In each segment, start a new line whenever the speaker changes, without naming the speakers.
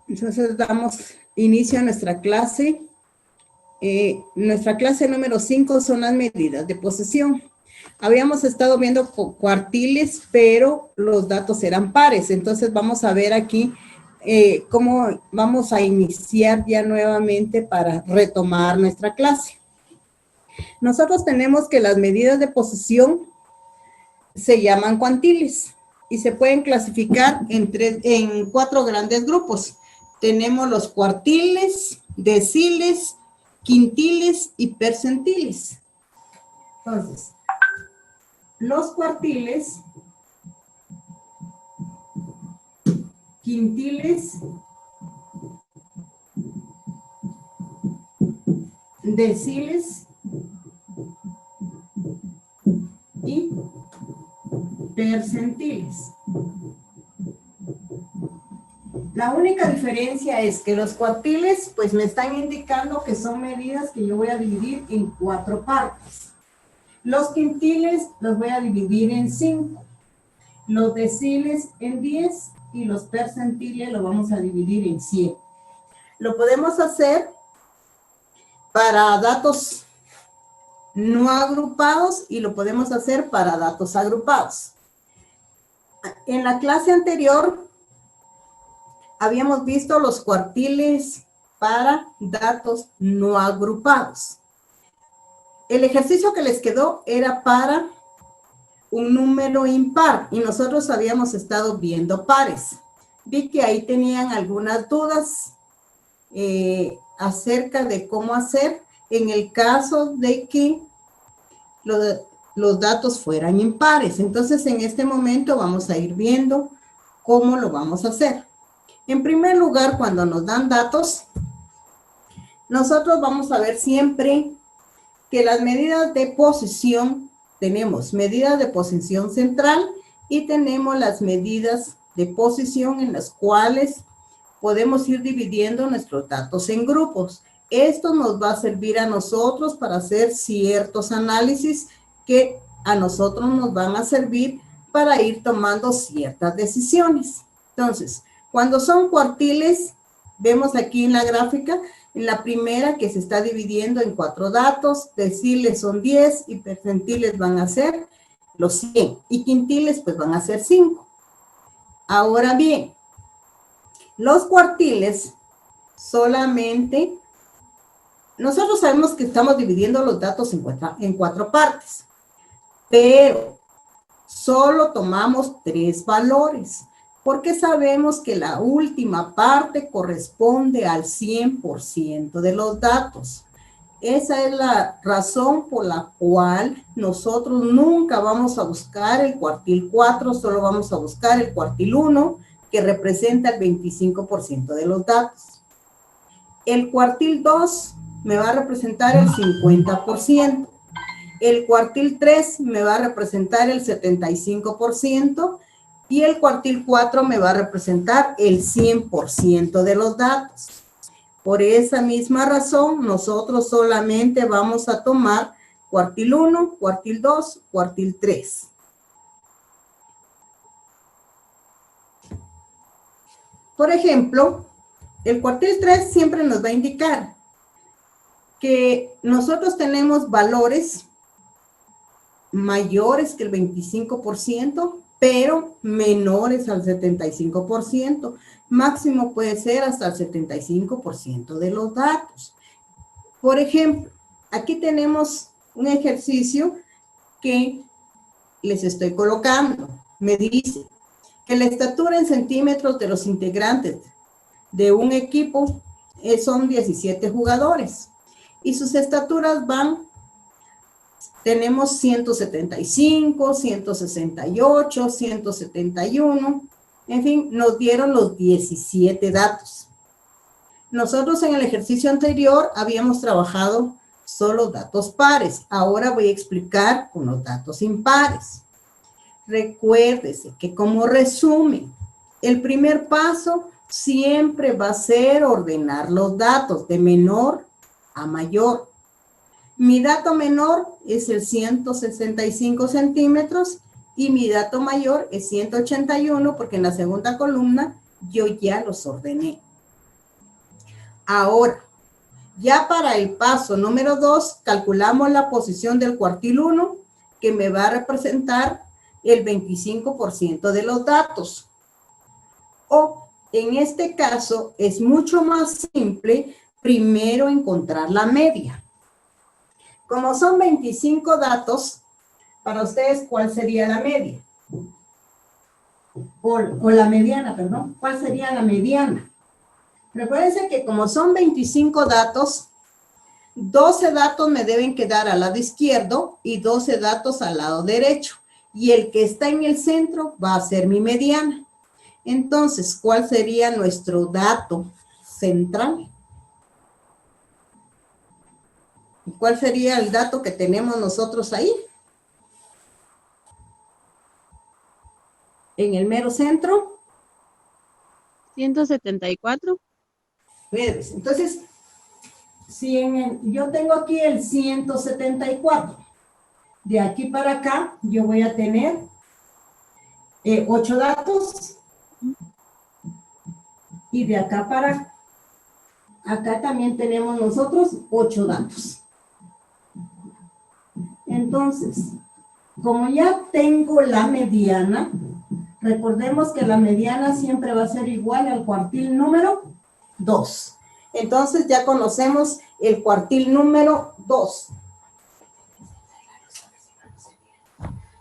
Entonces damos inicio a nuestra clase. Nuestra clase número 5 son las medidas de posesión. Habíamos estado viendo cuartiles, pero los datos eran pares. Entonces vamos a ver aquí cómo vamos a iniciar ya nuevamente para retomar nuestra clase. Nosotros tenemos que las medidas de posesión se llaman cuantiles y se pueden clasificar en 4 grandes grupos. Tenemos los cuartiles, deciles, quintiles y percentiles. Entonces, los cuartiles, quintiles, deciles y percentiles. La única diferencia es que los cuartiles pues me están indicando que son medidas que yo voy a dividir en 4 partes. Los quintiles los voy a dividir en 5. Los deciles en 10 y los percentiles los vamos a dividir en 100. Lo podemos hacer para datos no agrupados y lo podemos hacer para datos agrupados. En la clase anterior habíamos visto los cuartiles para datos no agrupados. El ejercicio que les quedó era para un número impar y nosotros habíamos estado viendo pares. Vi que ahí tenían algunas dudas acerca de cómo hacer en el caso de que los datos fueran impares. Entonces, en este momento vamos a ir viendo cómo lo vamos a hacer. En primer lugar, cuando nos dan datos, nosotros vamos a ver siempre que las medidas de posición, tenemos medidas de posición central y tenemos las medidas de posición en las cuales podemos ir dividiendo nuestros datos en grupos. Esto nos va a servir a nosotros para hacer ciertos análisis que a nosotros nos van a servir para ir tomando ciertas decisiones. Entonces, cuando son cuartiles, vemos aquí en la gráfica, en la primera que se está dividiendo en 4 datos, deciles son 10 y percentiles van a ser los 100 y quintiles pues van a ser 5. Ahora bien, los cuartiles solamente, nosotros sabemos que estamos dividiendo los datos en 4 partes, pero solo tomamos 3 valores, porque sabemos que la última parte corresponde al 100% de los datos. Esa es la razón por la cual nosotros nunca vamos a buscar el cuartil 4, solo vamos a buscar el cuartil 1, que representa el 25% de los datos. El cuartil 2 me va a representar el 50%. El cuartil 3 me va a representar el 75%. Y el cuartil 4 me va a representar el 100% de los datos. Por esa misma razón, nosotros solamente vamos a tomar cuartil 1, cuartil 2, cuartil 3. Por ejemplo, el cuartil 3 siempre nos va a indicar que nosotros tenemos valores mayores que el 25%, pero menores al 75%. Máximo puede ser hasta el 75% de los datos. Por ejemplo, aquí tenemos un ejercicio que les estoy colocando. Me dice que la estatura en centímetros de los integrantes de un equipo son 17 jugadores y sus estaturas van. Tenemos 175, 168, 171, en fin, nos dieron los 17 datos. Nosotros en el ejercicio anterior habíamos trabajado solo datos pares. Ahora voy a explicar con los datos impares. Recuérdese que como resumen, el primer paso siempre va a ser ordenar los datos de menor a mayor. Mi dato menor es el 165 centímetros y mi dato mayor es 181 porque en la segunda columna yo ya los ordené. Ahora, ya para el paso número 2, calculamos la posición del cuartil 1, que me va a representar el 25% de los datos. O, en este caso, es mucho más simple primero encontrar la media. Como son 25 datos, para ustedes, ¿cuál sería la media? O la mediana, perdón. ¿Cuál sería la mediana? Recuérdense que como son 25 datos, 12 datos me deben quedar al lado izquierdo y 12 datos al lado derecho. Y el que está en el centro va a ser mi mediana. Entonces, ¿cuál sería nuestro dato central? ¿Y cuál sería el dato que tenemos nosotros ahí? En el mero centro.
174.
Entonces, si yo tengo aquí el 174, de aquí para acá yo voy a tener 8 datos, y de acá para acá también tenemos nosotros 8 datos. Entonces, como ya tengo la mediana, recordemos que la mediana siempre va a ser igual al cuartil número 2. Entonces ya conocemos el cuartil número 2.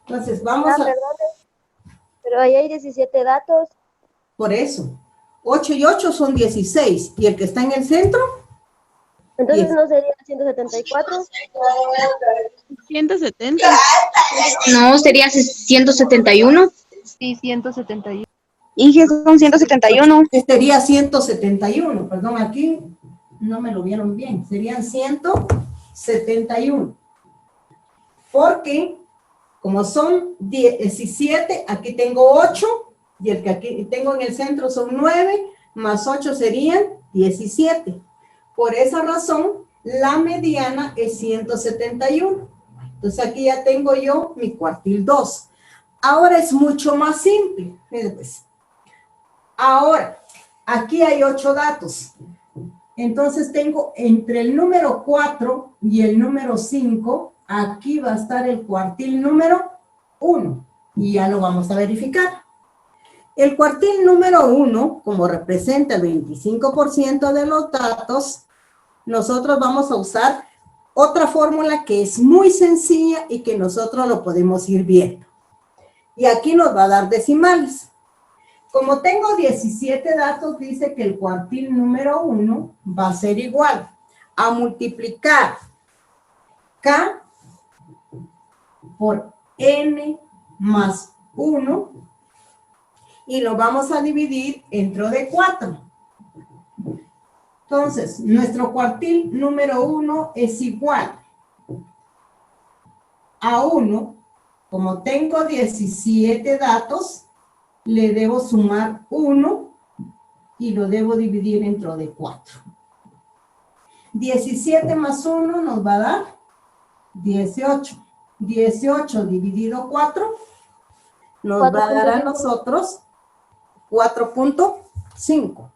Entonces vamos a...
Perdón, pero ahí hay 17 datos.
Por eso, 8 y 8 son 16. ¿Y el que está en el centro?
Entonces
10.
no sería 174.
170.
No, sería 171.
Sí, 171.
Inge, son 171.
Sería 171, perdón, aquí no me lo vieron bien, serían 171. Porque como son 17, aquí tengo 8, y el que aquí tengo en el centro son 9, más 8 serían 17. Por esa razón, la mediana es 171. Entonces aquí ya tengo yo mi cuartil 2. Ahora es mucho más simple. Pues. Ahora, aquí hay 8 datos. Entonces tengo entre el número 4 y el número 5, aquí va a estar el cuartil número 1. Y ya lo vamos a verificar. El cuartil número 1, como representa el 25% de los datos, nosotros vamos a usar otra fórmula que es muy sencilla y que nosotros lo podemos ir viendo. Y aquí nos va a dar decimales. Como tengo 17 datos, dice que el cuartil número 1 va a ser igual a multiplicar K por N más 1 y lo vamos a dividir entre de 4. Entonces, nuestro cuartil número 1 es igual a 1. Como tengo 17 datos, le debo sumar 1 y lo debo dividir entre de 4. 17 más 1 nos va a dar 18. 18 dividido 4 nos va a dar a nosotros 4.5.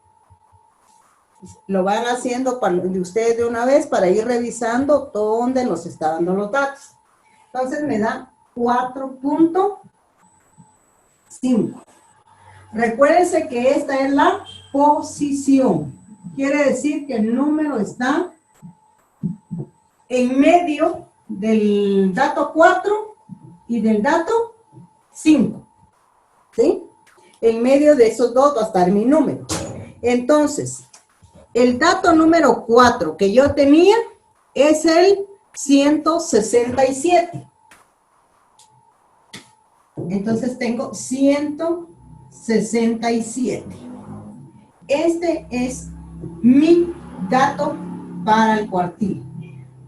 Lo van haciendo ustedes de una vez para ir revisando dónde nos está dando los datos. Entonces me da 4.5. Recuérdense que esta es la posición. Quiere decir que el número está en medio del dato 4 y del dato 5. ¿Sí? En medio de esos dos va a estar mi número. Entonces, el dato número 4 que yo tenía es el 167. Entonces tengo 167. Este es mi dato para el cuartil.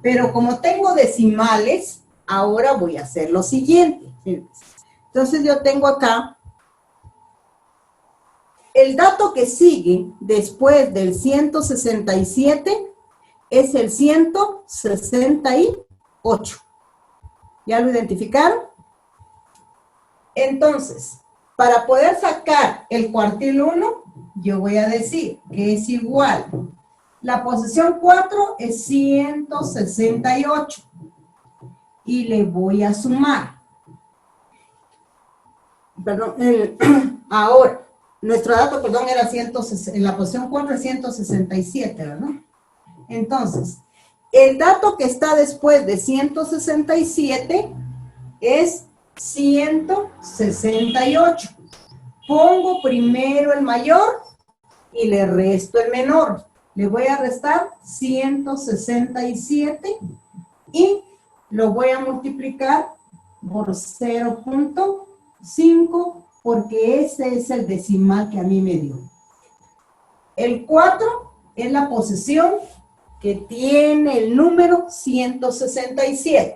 Pero como tengo decimales, ahora voy a hacer lo siguiente. Entonces yo tengo acá el dato que sigue después del 167 es el 168. ¿Ya lo identificaron? Entonces, para poder sacar el cuartil 1, yo voy a decir que es igual La posición 4 es 168. Y le voy a sumar. Perdón, ahora, nuestro dato, perdón, era 160, en la posición 4 es 167, ¿verdad? Entonces, el dato que está después de 167 es 168. Pongo primero el mayor y le resto el menor. Le voy a restar 167 y lo voy a multiplicar por 0.5 porque ese es el decimal que a mí me dio. El 4 es la posición que tiene el número 167.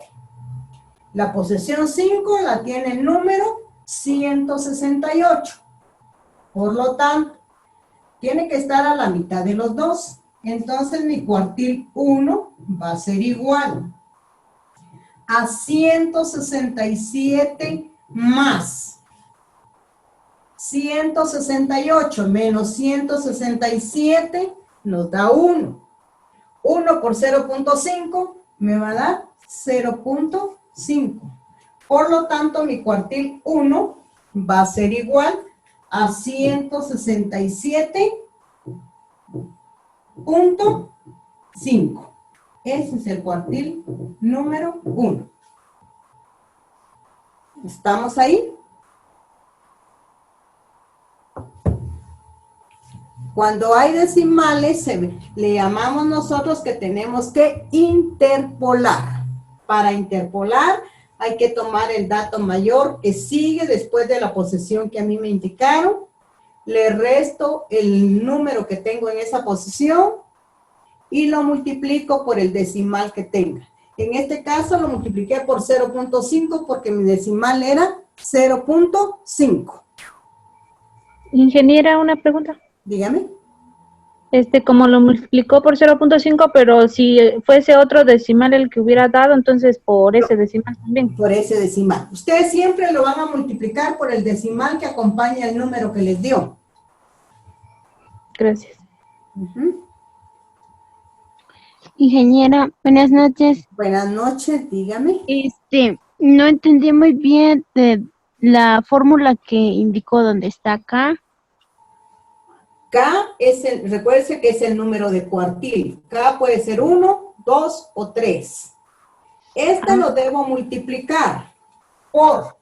La posición 5 la tiene el número 168. Por lo tanto, tiene que estar a la mitad de los dos. Entonces mi cuartil 1 va a ser igual a 167 más 168 menos 167 nos da 1. 1 por 0.5 me va a dar 0.5. Por lo tanto, mi cuartil 1 va a ser igual a 167.5. Ese es el cuartil número 1. ¿Estamos ahí? Cuando hay decimales, le llamamos nosotros que tenemos que interpolar. Para interpolar, hay que tomar el dato mayor que sigue después de la posición que a mí me indicaron. Le resto el número que tengo en esa posición y lo multiplico por el decimal que tenga. En este caso lo multipliqué por 0.5 porque mi decimal era 0.5.
Ingeniera, una pregunta.
Dígame.
Como lo multiplicó por 0.5, pero si fuese otro decimal el que hubiera dado, entonces por ese decimal también.
Por ese decimal. Ustedes siempre lo van a multiplicar por el decimal que acompaña el número que les dio.
Gracias.
Ingeniera, buenas noches.
Buenas noches, dígame.
No entendí muy bien de la fórmula que indicó donde está acá.
K es recuérdese que es el número de cuartil. K puede ser 1, 2 o 3. Lo debo multiplicar por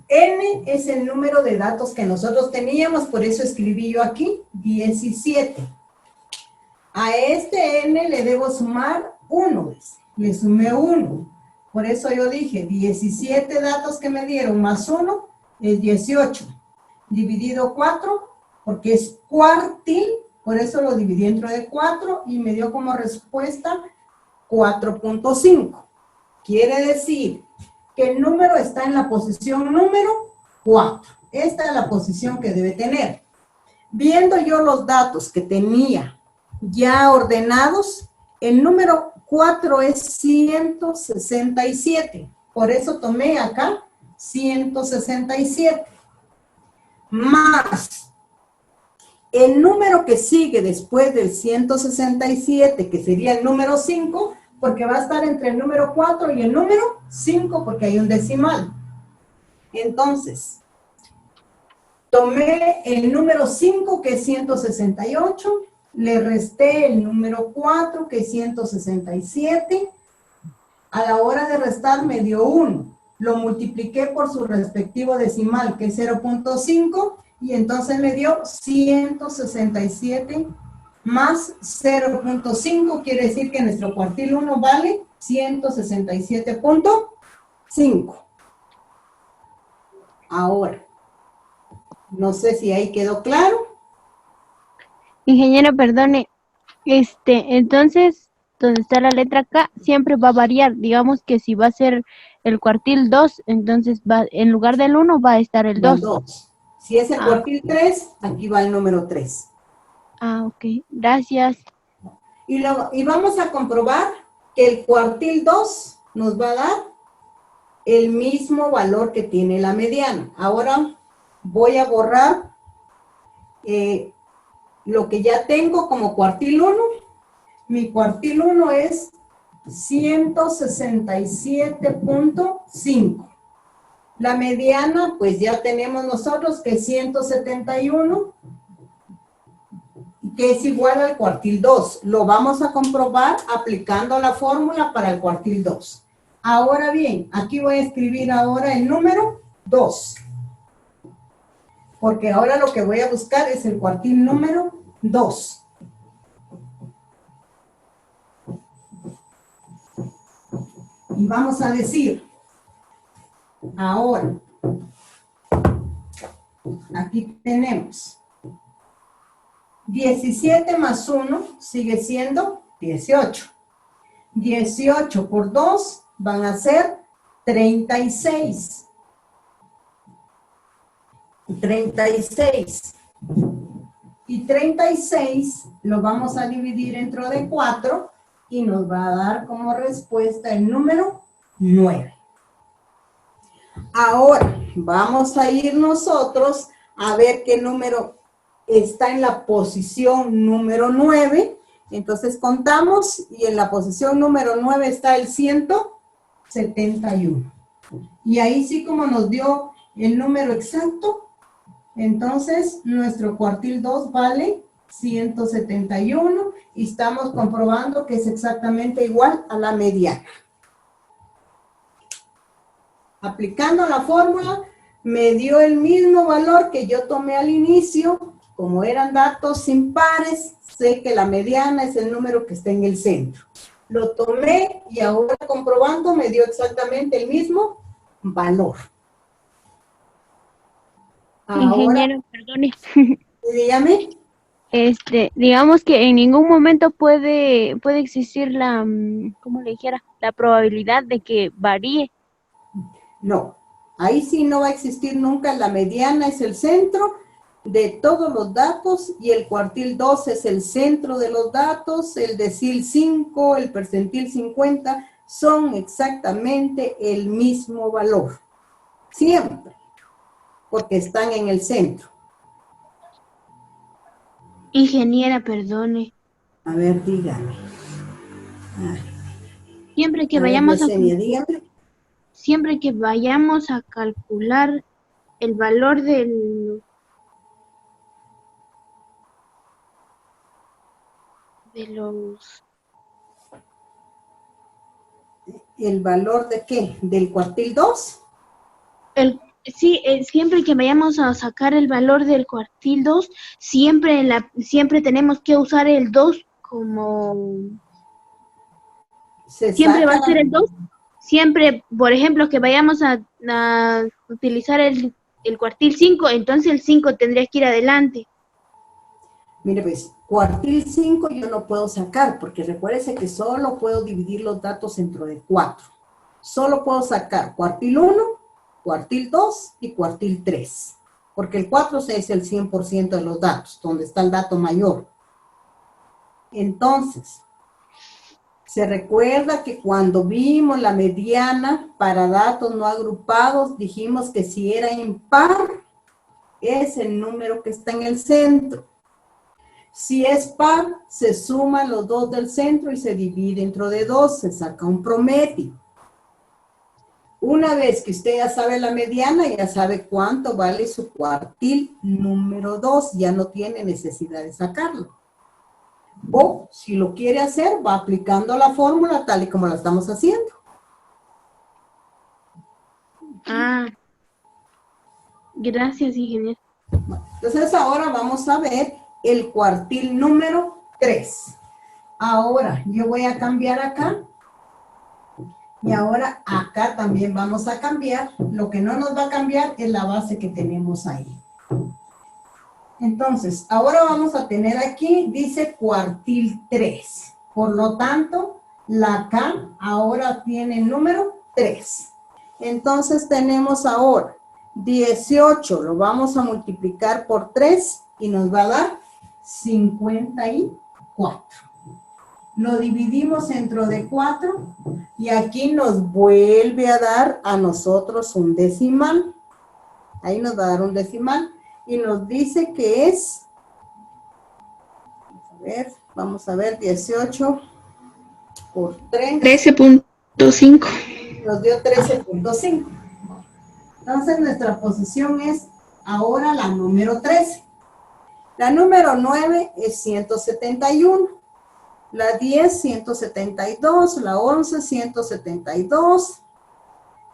N es el número de datos que nosotros teníamos, por eso escribí yo aquí 17. A este N le debo sumar 1, le sumé 1. Por eso yo dije 17 datos que me dieron más 1 es 18. Dividido 4, porque es cuartil, por eso lo dividí entre 4 y me dio como respuesta 4.5. Quiere decir que el número está en la posición número 4. Esta es la posición que debe tener. Viendo yo los datos que tenía ya ordenados, el número 4 es 167. Por eso tomé acá 167. Más el número que sigue después del 167, que sería el número 5, porque va a estar entre el número 4 y el número 5, porque hay un decimal. Entonces, tomé el número 5, que es 168, le resté el número 4, que es 167. A la hora de restar me dio 1. Lo multipliqué por su respectivo decimal, que es 0.5, y entonces me dio 167 más 0.5, quiere decir que nuestro cuartil 1 vale 167.5. Ahora, no sé si ahí quedó claro.
Ingeniera, perdone, entonces, donde está la letra K, siempre va a variar. Digamos que si va a ser el cuartil 2, entonces en lugar del 1 va a estar el 2.
Si es el cuartil 3, aquí va el número 3.
Ok, gracias.
Y vamos a comprobar que el cuartil 2 nos va a dar el mismo valor que tiene la mediana. Ahora voy a borrar lo que ya tengo como cuartil 1. Mi cuartil 1 es 167.5. La mediana, pues ya tenemos nosotros que es 171, que es igual al cuartil 2. Lo vamos a comprobar aplicando la fórmula para el cuartil 2. Ahora bien, aquí voy a escribir ahora el número 2. Porque ahora lo que voy a buscar es el cuartil número 2. Y vamos a decir, ahora, aquí tenemos 17 más 1 sigue siendo 18. 18 por 2 van a ser 36. 36. Y 36 lo vamos a dividir entre 4 y nos va a dar como respuesta el número 9. Ahora vamos a ir nosotros a ver qué número está en la posición número 9. Entonces contamos y en la posición número 9 está el 171. Y ahí sí como nos dio el número exacto, entonces nuestro cuartil 2 vale 171 y estamos comprobando que es exactamente igual a la mediana. Aplicando la fórmula, me dio el mismo valor que yo tomé al inicio. Como eran datos impares, sé que la mediana es el número que está en el centro. Lo tomé y ahora comprobando me dio exactamente el mismo valor. Ahora,
Ingeniero, perdone.
dígame.
Digamos que en ningún momento puede existir la, ¿cómo le dijera? La probabilidad de que varíe.
No, ahí sí no va a existir nunca. La mediana es el centro de todos los datos y el cuartil 2 es el centro de los datos, el decil 5, el percentil 50 son exactamente el mismo valor. Siempre, porque están en el centro.
Ingeniera, perdone.
A ver, dígame.
Siempre que
A ver,
vayamos a
Yesenia, dígame.
siempre que vayamos a calcular el valor de los
¿El valor de qué? ¿Del cuartil 2?
siempre que vayamos a sacar el valor del cuartil 2, siempre tenemos que usar el 2 como siempre va a ser el 2. Siempre, por ejemplo, que vayamos a utilizar el cuartil 5, entonces el 5 tendría que ir adelante.
Mire, pues, cuartil 5 yo no puedo sacar, porque recuérdese que solo puedo dividir los datos entre 4. Solo puedo sacar cuartil 1, cuartil 2 y cuartil 3. Porque el 4 es el 100% de los datos, donde está el dato mayor. Entonces, se recuerda que cuando vimos la mediana para datos no agrupados, dijimos que si era impar, es el número que está en el centro. Si es par, se suman los dos del centro y se divide entre 2, se saca un promedio. Una vez que usted ya sabe la mediana, ya sabe cuánto vale su cuartil número 2, ya no tiene necesidad de sacarlo. O, si lo quiere hacer, va aplicando la fórmula tal y como la estamos haciendo.
Gracias, ingeniero.
Entonces ahora vamos a ver el cuartil número 3. Ahora yo voy a cambiar acá. Y ahora acá también vamos a cambiar. Lo que no nos va a cambiar es la base que tenemos ahí. Entonces, ahora vamos a tener aquí, dice cuartil 3. Por lo tanto, la K ahora tiene el número 3. Entonces tenemos ahora 18, lo vamos a multiplicar por 3 y nos va a dar 54. Lo dividimos entre 4 y aquí nos vuelve a dar a nosotros un decimal. Ahí nos va a dar un decimal y nos dice que es ver, vamos a ver, 18 por 3.
13.5.
Nos dio 13.5. Entonces nuestra posición es ahora la número 13. La número 9 es 171. La 10, 172. La 11, 172.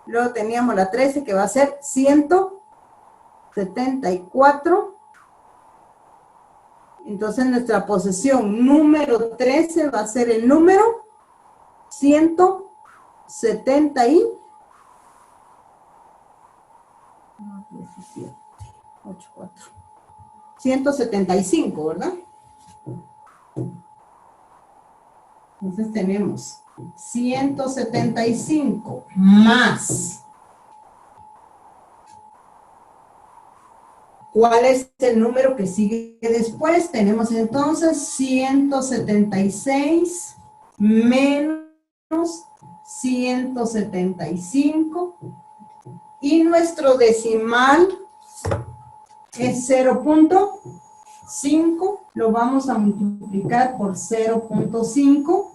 Luego teníamos la 13 que va a ser 174. Entonces nuestra posición número 13 va a ser el número 175, ¿verdad? Entonces tenemos 175 más. ¿Cuál es el número que sigue después? Tenemos entonces 176 menos 175 y nuestro decimal es 0.5, lo vamos a multiplicar por 0.5.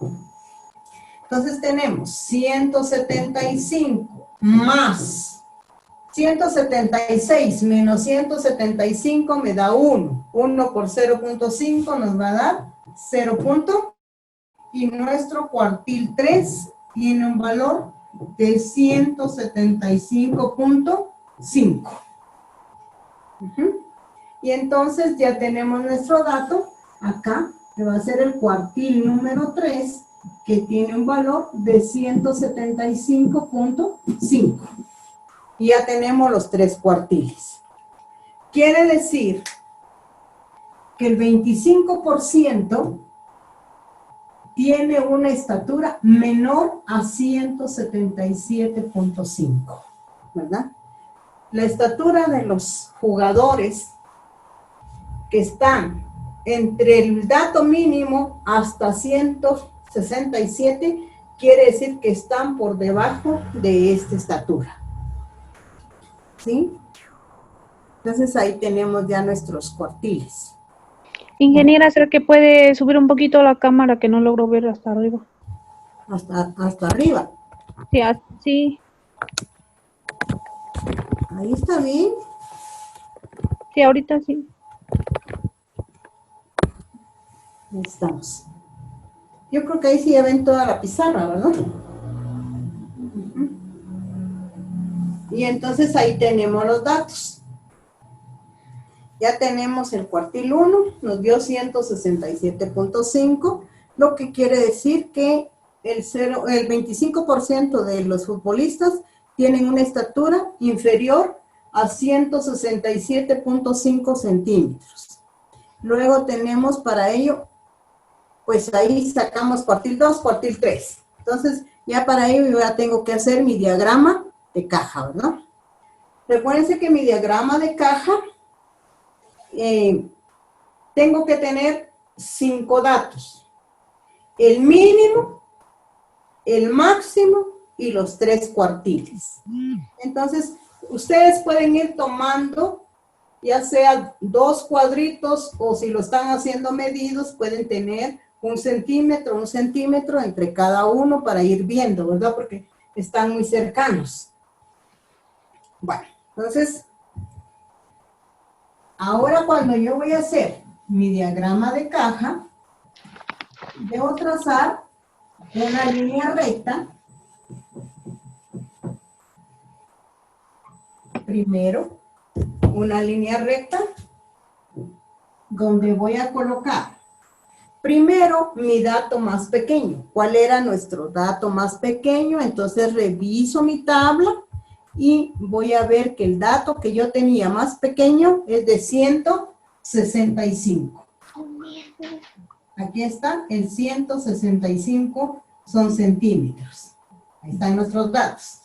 Entonces tenemos 175 más 176 menos 175 me da 1. 1 por 0.5 nos va a dar 0. Y nuestro cuartil 3 tiene un valor de 175.5. Y entonces ya tenemos nuestro dato acá, que va a ser el cuartil número 3, que tiene un valor de 175.5. Y ya tenemos los 3 cuartiles. Quiere decir que el 25% tiene una estatura menor a 177.5, ¿verdad? La estatura de los jugadores que están entre el dato mínimo hasta 167 quiere decir que están por debajo de esta estatura. ¿Sí? Entonces ahí tenemos ya nuestros cuartiles.
Ingeniera, ¿será que puede subir un poquito la cámara que no logro ver hasta arriba?
Hasta arriba.
Sí, sí.
Ahí está bien.
Sí, ahorita sí.
Ahí estamos. Yo creo que ahí sí ya ven toda la pizarra, ¿verdad? Y entonces ahí tenemos los datos. Ya tenemos el cuartil 1, nos dio 167.5, lo que quiere decir que el 25% de los futbolistas tienen una estatura inferior a 167.5 centímetros. Luego tenemos para ello, pues ahí sacamos cuartil 2, cuartil 3. Entonces, ya para ello yo ya tengo que hacer mi diagrama de caja, ¿verdad? Recuérdense que mi diagrama de caja tengo que tener 5 datos. El mínimo, el máximo y los 3 cuartiles. Entonces, ustedes pueden ir tomando, ya sea 2 cuadritos o si lo están haciendo medidos, pueden tener 1 centímetro entre cada uno para ir viendo, ¿verdad? Porque están muy cercanos. Bueno, entonces, ahora cuando yo voy a hacer mi diagrama de caja, debo trazar una línea recta. Primero, una línea recta donde voy a colocar primero mi dato más pequeño. ¿Cuál era nuestro dato más pequeño? Entonces reviso mi tabla y voy a ver que el dato que yo tenía más pequeño es de 165. Aquí está, el 165 son centímetros. Ahí están nuestros datos.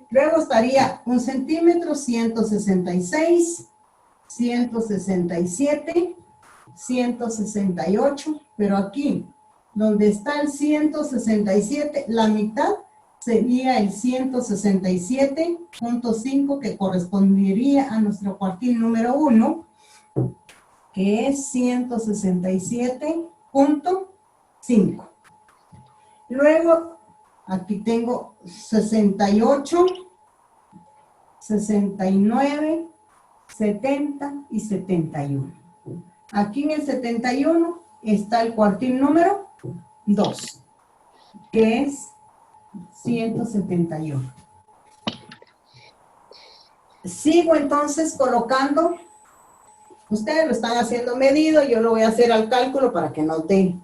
Luego estaría 1 centímetro, 166, 167, 168, pero aquí, donde está el 167, la mitad sería el 167.5 que correspondería a nuestro cuartil número 1, que es 167 676.5. Luego, aquí tengo 68, 69, 70 y 71. Aquí en el 71 está el cuartil número 2, que es 171. Sigo entonces colocando, ustedes lo están haciendo medido, yo lo voy a hacer al cálculo para que nos dé,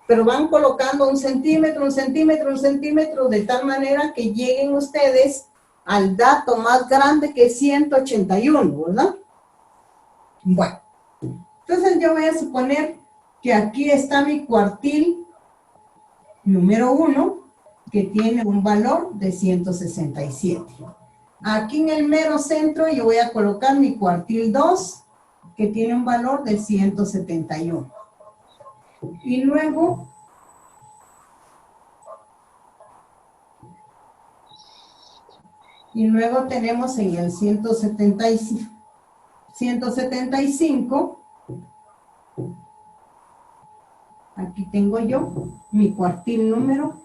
pero van colocando 1 centímetro, 1 centímetro, 1 centímetro, de tal manera que lleguen ustedes al dato más grande, que es 181, ¿verdad? Bueno, entonces yo voy a suponer que aquí está mi cuartil número 1, que tiene un valor de 167. Aquí en el mero centro yo voy a colocar mi cuartil 2, que tiene un valor de 171. Y luego tenemos en el 175, aquí tengo yo mi cuartil número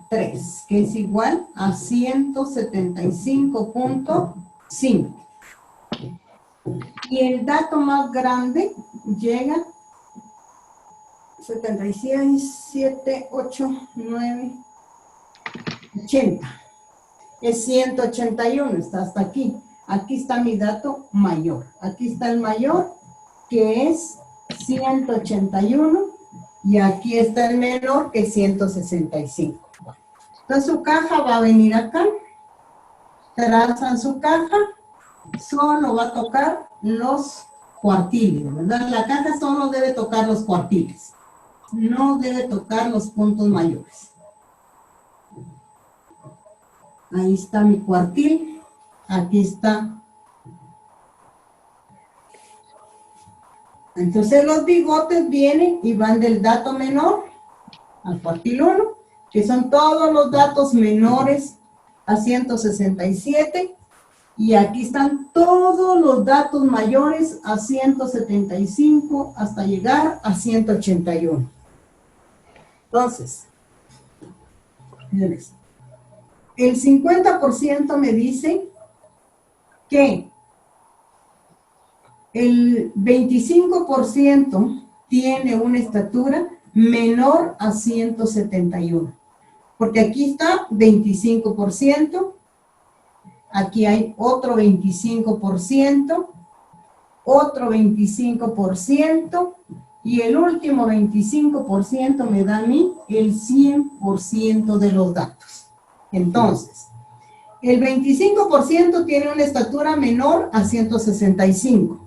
3, que es igual a 175.5. Y el dato más grande llega 76, 7, 8, 9, 80. Es 181, está hasta aquí. Aquí está mi dato mayor. Aquí está el mayor, que es 181. Y aquí está el menor, que es 165. Entonces su caja va a venir acá. Trazan su caja. Solo va a tocar los cuartiles, ¿verdad? La caja solo debe tocar los cuartiles. No debe tocar los puntos mayores. Ahí está mi cuartil. Aquí está. Entonces los bigotes vienen y van del dato menor al cuartil 1, que son todos los datos menores a 167. Y aquí están todos los datos mayores a 175 hasta llegar a 181. Entonces, el 50% me dice que el 25% tiene una estatura menor a 171. Porque aquí está 25%. Aquí hay otro 25%, otro 25%, y el último 25% me da a mí el 100% de los datos. Entonces, el 25% tiene una estatura menor a 165.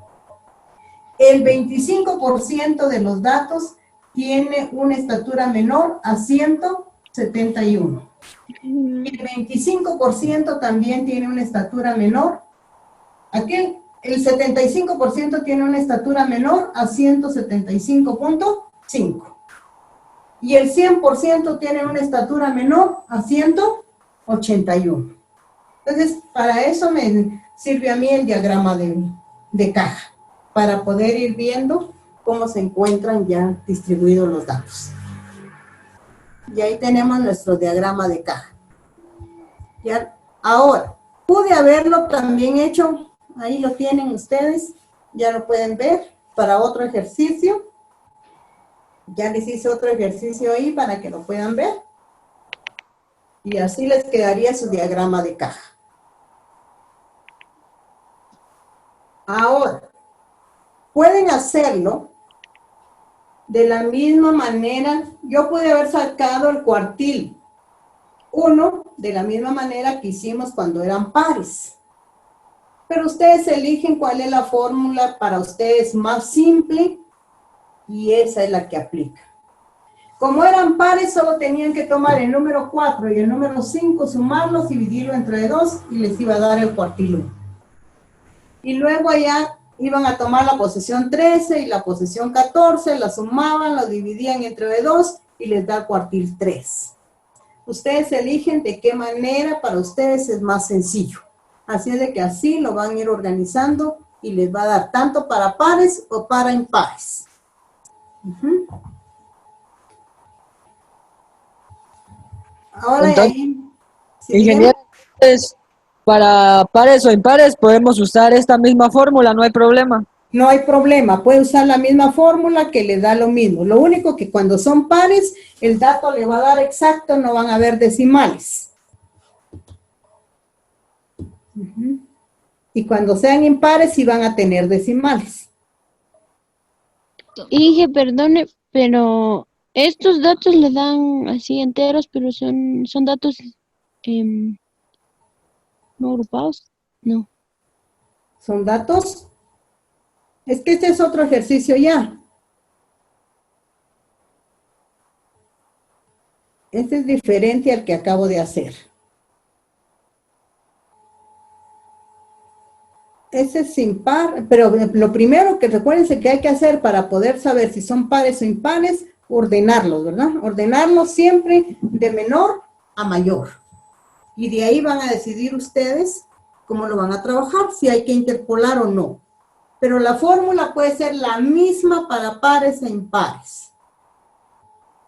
El 25% de los datos tiene una estatura menor a 171. El 25% también tiene una estatura menor. Aquí el 75% tiene una estatura menor a 175.5. Y el 100% tiene una estatura menor a 181. Entonces, para eso me sirve a mí el diagrama de caja, para poder ir viendo cómo se encuentran ya distribuidos los datos. Y ahí tenemos nuestro diagrama de caja. Ya, ahora, pude haberlo también hecho, ahí lo tienen ustedes, ya lo pueden ver, para otro ejercicio. Ya les hice otro ejercicio ahí para que lo puedan ver. Y así les quedaría su diagrama de caja. Ahora, pueden hacerlo de la misma manera. Yo pude haber sacado el cuartil 1 de la misma manera que hicimos cuando eran pares. Pero ustedes eligen cuál es la fórmula para ustedes más simple y esa es la que aplica. Como eran pares, solo tenían que tomar el número 4 y el número 5, sumarlos, dividirlo entre 2 y les iba a dar el cuartil 1. Y luego allá iban a tomar la posición 13 y la posición 14, la sumaban, la dividían entre 2 y les da el cuartil 3. Ustedes eligen de qué manera para ustedes es más sencillo. Así es de que así lo van a ir organizando y les va a dar tanto para pares o para impares. Ahora
Entonces,
ahí, sí, dígame.
ingeniero, entonces, para pares o impares podemos usar esta misma fórmula, no hay problema.
No hay problema, puede usar la misma fórmula que le da lo mismo. Lo único que cuando son pares, el dato le va a dar exacto, no van a haber decimales. Ujú. Y cuando sean impares, sí van a tener decimales.
Inge, perdone, pero estos datos le dan así enteros, pero son datos no agrupados. No.
¿Son datos? Es que este es otro ejercicio ya. Este es diferente al que acabo de hacer. Ese es impar, pero lo primero que recuérdense que hay que hacer para poder saber si son pares o impares, ordenarlos, ¿verdad? Ordenarlos siempre de menor a mayor. Y de ahí van a decidir ustedes cómo lo van a trabajar, si hay que interpolar o no. Pero la fórmula puede ser la misma para pares e impares.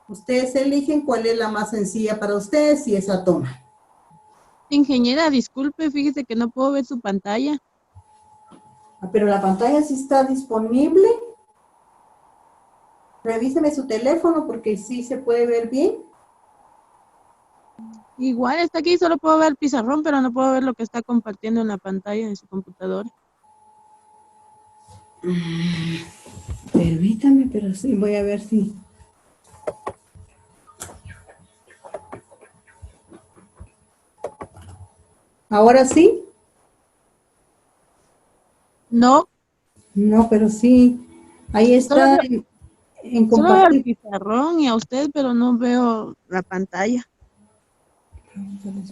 Ustedes eligen cuál es la más sencilla para ustedes y esa toma.
Ingeniera, disculpe, fíjese que no puedo ver su pantalla.
Pero la pantalla sí está disponible. Revíseme su teléfono porque sí se puede ver bien.
Igual está aquí, solo puedo ver el pizarrón, pero no puedo ver lo que está compartiendo en la pantalla de su computadora.
Permítame, pero sí, voy a ver si... ¿Ahora sí?
No,
No, pero sí. Ahí está en
solo veo el
compartir.
pizarrón y a usted, pero no veo la pantalla.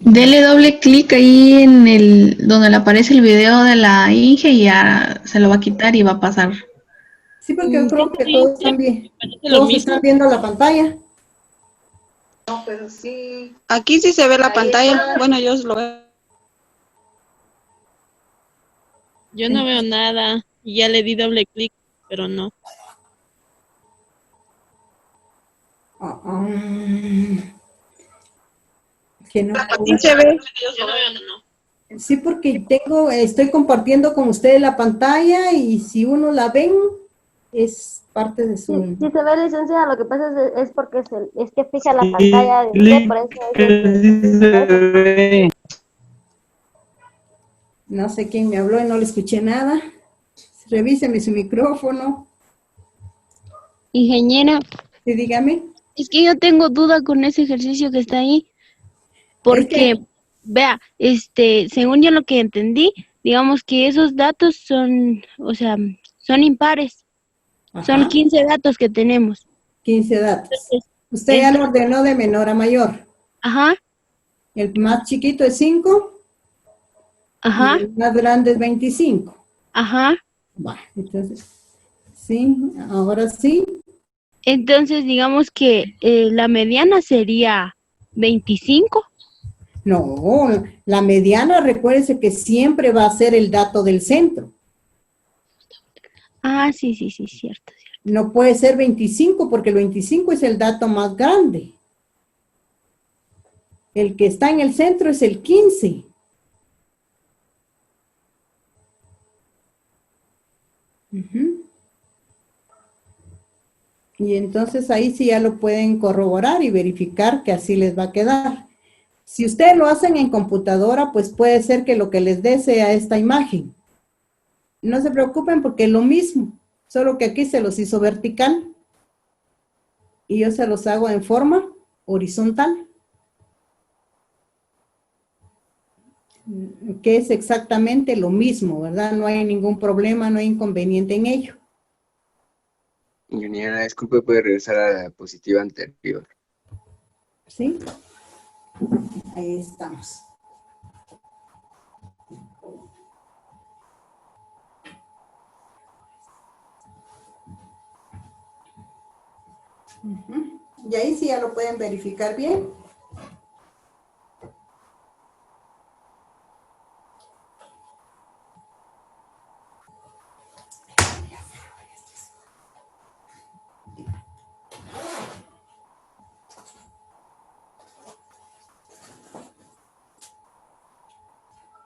Dele doble clic ahí en el donde le aparece el video de la Inge y ya se lo va a quitar y va a pasar.
Sí, porque yo creo que todos están bien.
Lo
Todos
mismo.
están viendo la pantalla.
Aquí sí se ve la pantalla. Bueno, yo lo veo.
Yo no veo nada y ya le di doble clic, pero no.
Ah, que no.
Sí se ve.
Yo no veo nada.
Sí, porque estoy compartiendo con ustedes la pantalla y si uno la ven, es parte de
Si
su...
se ve, licenciada, lo que pasa es porque es que fija la pantalla de usted, por eso es
No sé quién me habló y no le escuché nada. Revíseme su micrófono.
Ingeniera,
Sí, dígame.
es que yo tengo duda con ese ejercicio que está ahí, porque, vea, según yo lo que entendí, digamos que esos datos son, o sea, son impares, son
Ajá,
15 datos que tenemos.
15 datos.
Entonces,
Usted ya lo ordenó de menor a mayor.
ajá,
El más chiquito es 5 y
ajá,
el más grande es 25.
ajá.
Bueno, entonces, sí, ahora sí.
Entonces, digamos que la mediana sería 25.
No, la mediana, recuérdese que siempre va a ser el dato del centro.
Ah, sí, cierto.
No puede ser 25 porque el 25 es el dato más grande. El que está en el centro es el 15. Ujú. Y entonces ahí sí ya lo pueden corroborar y verificar que así les va a quedar. Si ustedes lo hacen en computadora, pues puede ser que lo que les dé sea esta imagen. No se preocupen porque es lo mismo, solo que aquí se los hizo vertical y yo se los hago en forma horizontal, que es exactamente lo mismo, ¿verdad? No hay ningún problema, no hay inconveniente en ello.
Ingeniera, disculpe, puede regresar a la diapositiva anterior.
¿Sí? Ahí estamos. Y ahí sí ya lo pueden verificar bien.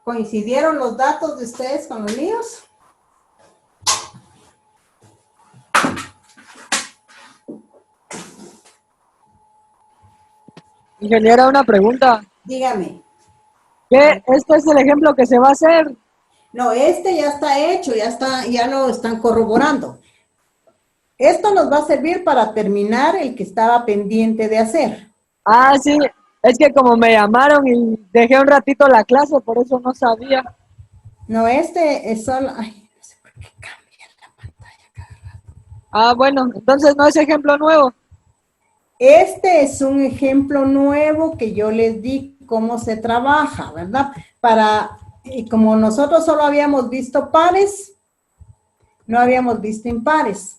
¿Coincidieron los datos de ustedes con los míos?
Ingeniera, una pregunta.
Dígame.
¿Qué? ¿Este es el ejemplo que se va a hacer?
No, este ya está hecho, ya lo están corroborando. Esto nos va a servir para terminar el que estaba pendiente de hacer.
Ah, sí. Es que como me llamaron y dejé un ratito la clase, por eso no sabía.
No, este es solo... Ay, no sé por qué cambia la pantalla cada rato.
Ah, bueno, entonces no es ejemplo nuevo.
Este es un ejemplo nuevo que yo les di cómo se trabaja, ¿verdad? Y como nosotros solo habíamos visto pares, no habíamos visto impares.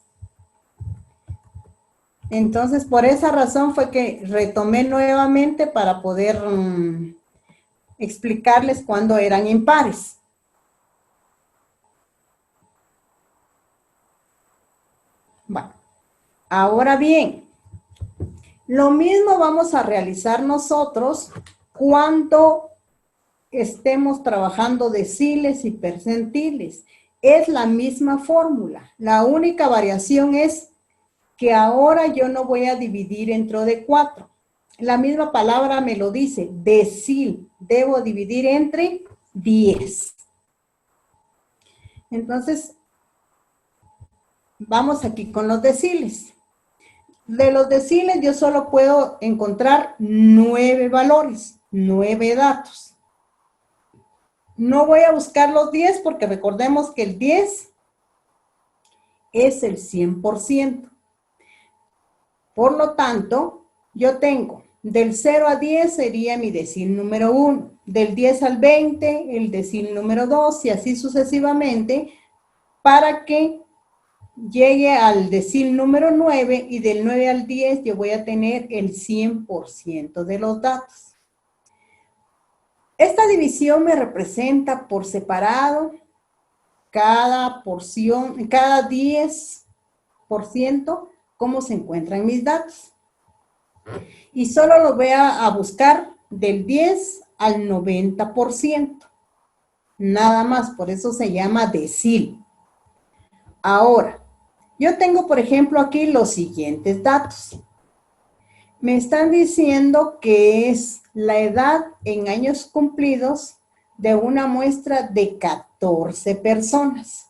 Entonces, por esa razón fue que retomé nuevamente para poder explicarles cuándo eran impares. Bueno, ahora bien, lo mismo vamos a realizar nosotros cuando estemos trabajando deciles y percentiles. Es la misma fórmula. La única variación es que ahora yo no voy a dividir entre de 4. La misma palabra me lo dice, decil. Debo dividir entre 10. Entonces, vamos aquí con los deciles. De los deciles yo solo puedo encontrar 9 valores, 9 datos. No voy a buscar los 10 porque recordemos que el 10 es el 100%. Por lo tanto, yo tengo del 0 a 10 sería mi decil número 1, del 10 al 20 el decil número 2 y así sucesivamente para que llegue al decil número 9 y del 9 al 10 yo voy a tener el 100% de los datos. Esta división me representa por separado cada porción, cada 10%, cómo se encuentran mis datos. Y solo lo voy a buscar del 10 al 90%. Nada más, por eso se llama decil. Ahora, yo tengo, por ejemplo, aquí los siguientes datos. Me están diciendo que es la edad en años cumplidos de una muestra de 14 personas.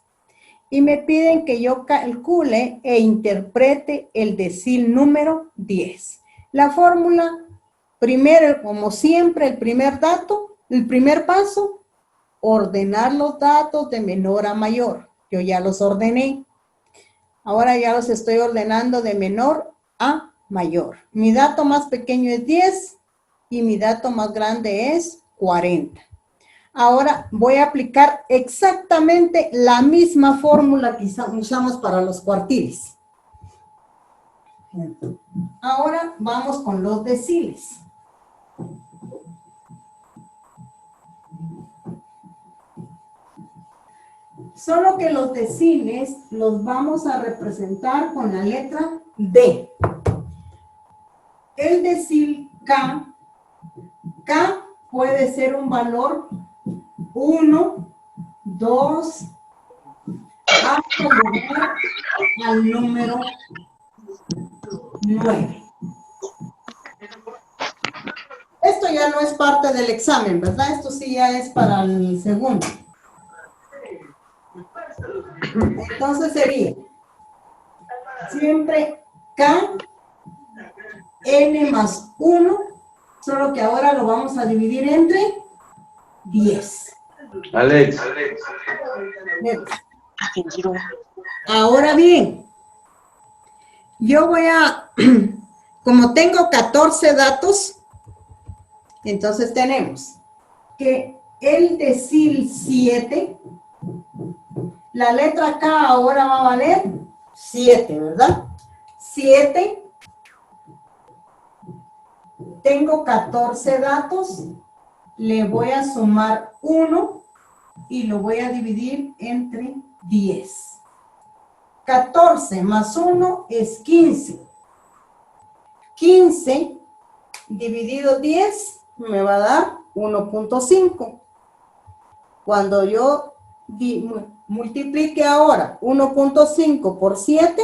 Y me piden que yo calcule e interprete el decil número 10. La fórmula, primero, como siempre, el primer paso, ordenar los datos de menor a mayor. Yo ya los ordené. Ahora ya los estoy ordenando de menor a mayor. Mi dato más pequeño es 10 y mi dato más grande es 40. Ahora voy a aplicar exactamente la misma fórmula que usamos para los cuartiles. Ahora vamos con los deciles. Solo que los deciles los vamos a representar con la letra D. El decil K puede ser un valor 1, 2, hasta llegar al número 9. Esto ya no es parte del examen, ¿verdad? Esto sí ya es para el segundo. Entonces sería siempre K, N más 1, solo que ahora lo vamos a dividir entre 10.
Alex.
Ahora bien, yo voy a, como tengo 14 datos, entonces tenemos que el decil 7, la letra K ahora va a valer 7, ¿verdad? 7, tengo 14 datos, le voy a sumar 1 y lo voy a dividir entre 10. 14 más 1 es 15. 15 dividido 10 me va a dar 1.5. Cuando yo multiplique ahora 1.5 por 7,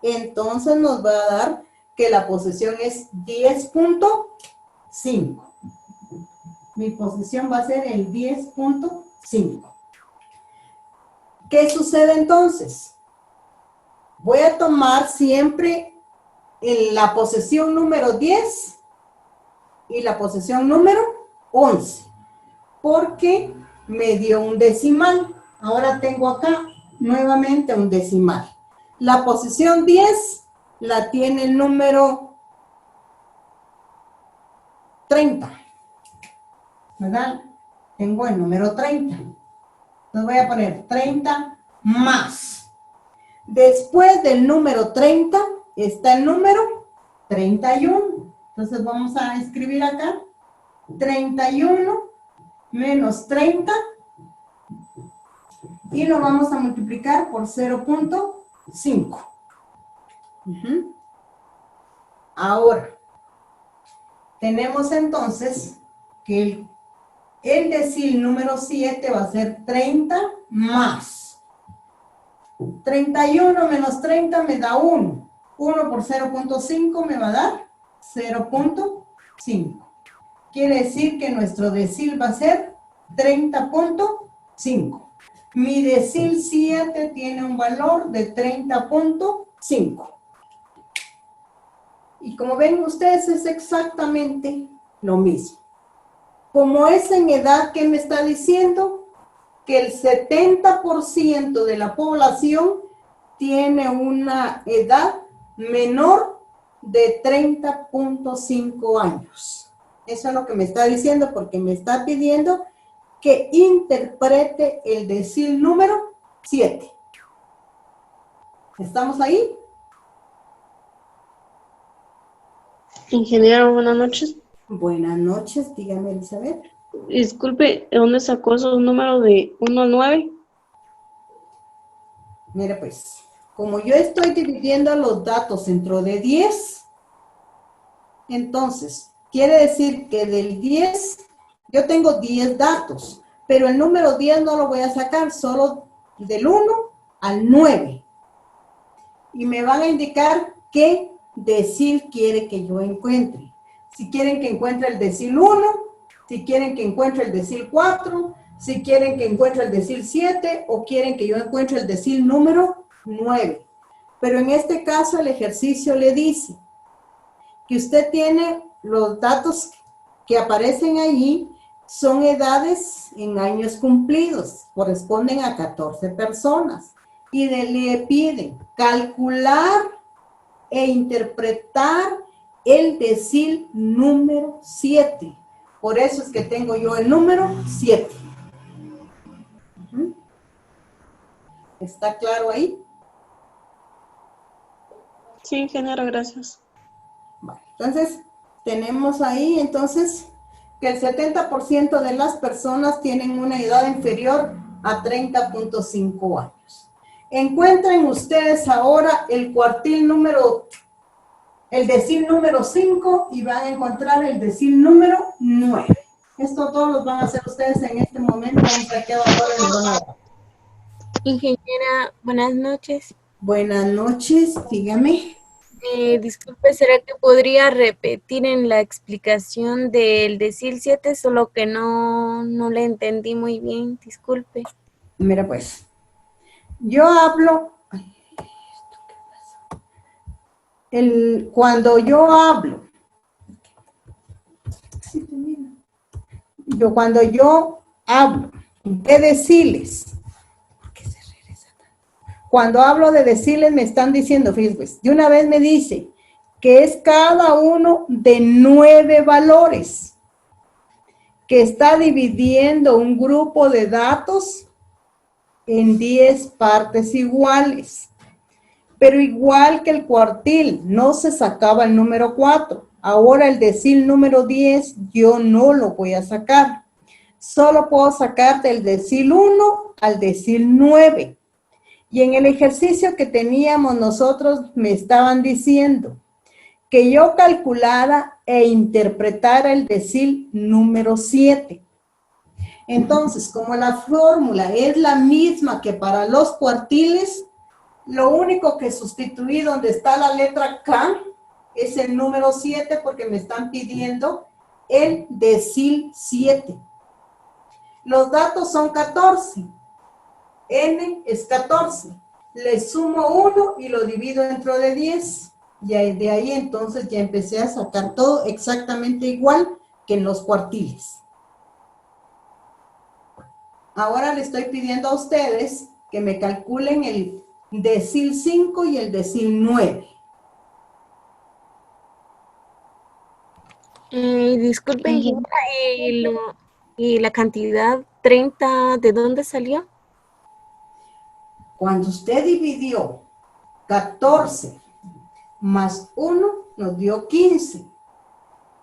entonces nos va a dar que la posición es 10.5. Mi posición va a ser el 10.5. ¿Qué sucede entonces? Voy a tomar siempre la posición número 10 y la posición número 11, porque me dio un decimal. Ahora tengo acá nuevamente un decimal. La posición 10 la tiene el número 30, ¿verdad? Tengo el número 30. Entonces voy a poner 30 más. Después del número 30 está el número 31. Entonces vamos a escribir acá 31 menos 30 y lo vamos a multiplicar por 0.5. Ahora, tenemos entonces que el decil número 7 va a ser 30 más. 31 menos 30 me da 1. 1 por 0.5 me va a dar 0.5. Quiere decir que nuestro decil va a ser 30.5. Mi decil 7 tiene un valor de 30.5. Y como ven ustedes, es exactamente lo mismo. Como es en edad, ¿qué me está diciendo? Que el 70% de la población tiene una edad menor de 30.5 años. Eso es lo que me está diciendo, porque me está pidiendo que interprete el decil número 7. ¿Estamos ahí?
Ingeniero, buenas noches.
Buenas noches, dígame, Elizabeth.
Disculpe, ¿de dónde sacó esos números de 1 a 9?
Mire pues, como yo estoy dividiendo los datos dentro de 10, entonces, quiere decir que del 10, yo tengo 10 datos, pero el número 10 no lo voy a sacar, solo del 1 al 9. Y me van a indicar qué decil quiere que yo encuentre. Si quieren que encuentre el decil 1, si quieren que encuentre el decil 4, si quieren que encuentre el decil 7 o quieren que yo encuentre el decil número 9. Pero en este caso el ejercicio le dice que usted tiene los datos que aparecen allí, son edades en años cumplidos, corresponden a 14 personas. Y le piden calcular e interpretar el decil número 7. Por eso es que tengo yo el número 7. ¿Está claro ahí?
Sí, ingeniero, gracias.
Vale, entonces, tenemos ahí, entonces, que el 70% de las personas tienen una edad inferior a 30.5 años. Encuentren ustedes ahora el cuartil número, el decil número 5 y van a encontrar el decil número 9. Esto todos los van a hacer ustedes en este momento. ¿Qué valores les van a dar?
Ingeniera, buenas noches.
Buenas noches, dígame.
Disculpe, ¿será que podría repetir en la explicación del decil 7? Solo que no le entendí muy bien, disculpe.
Mira pues, yo hablo, cuando yo hablo, de deciles, cuando hablo de deciles me están diciendo, fíjense, pues, de una vez me dice que es cada uno de 9 valores, que está dividiendo un grupo de datos en 10 partes iguales. Pero igual que el cuartil, no se sacaba el número 4. Ahora el decil número 10 yo no lo voy a sacar. Solo puedo sacar del decil 1 al decil 9. Y en el ejercicio que teníamos nosotros me estaban diciendo que yo calculara e interpretara el decil número 7. Entonces, como la fórmula es la misma que para los cuartiles, lo único que sustituí donde está la letra K es el número 7 porque me están pidiendo el decil 7. Los datos son 14. N es 14. Le sumo 1 y lo divido dentro de 10. Y de ahí entonces ya empecé a sacar todo exactamente igual que en los cuartiles. Ahora le estoy pidiendo a ustedes que me calculen el decil 5 y el decil 9.
Disculpen, ¿y la cantidad 30 de dónde salió?
Cuando usted dividió 14 más 1, nos dio 15.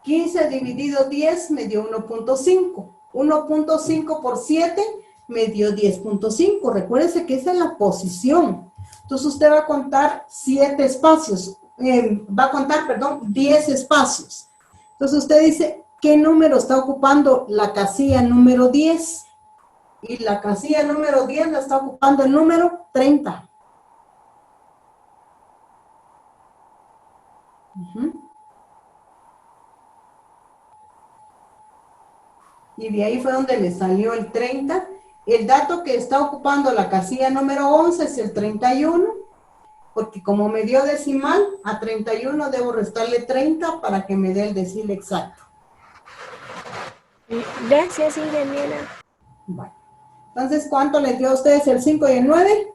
15 dividido 10 me dio 1.5. 1.5 por 7 me dio 10.5. Recuérdese que esa es la posición. Entonces usted va a contar 7 espacios. Va a contar, perdón, 10 espacios. Entonces usted dice, ¿qué número está ocupando la casilla número 10? Y la casilla número 10 la está ocupando el número 30. Y de ahí fue donde me salió el 30. El dato que está ocupando la casilla número 11 es el 31, porque como me dio decimal, a 31 debo restarle 30 para que me dé el decil exacto.
Gracias, ingeniera.
Bueno, entonces, ¿cuánto les dio a ustedes el 5 y el 9?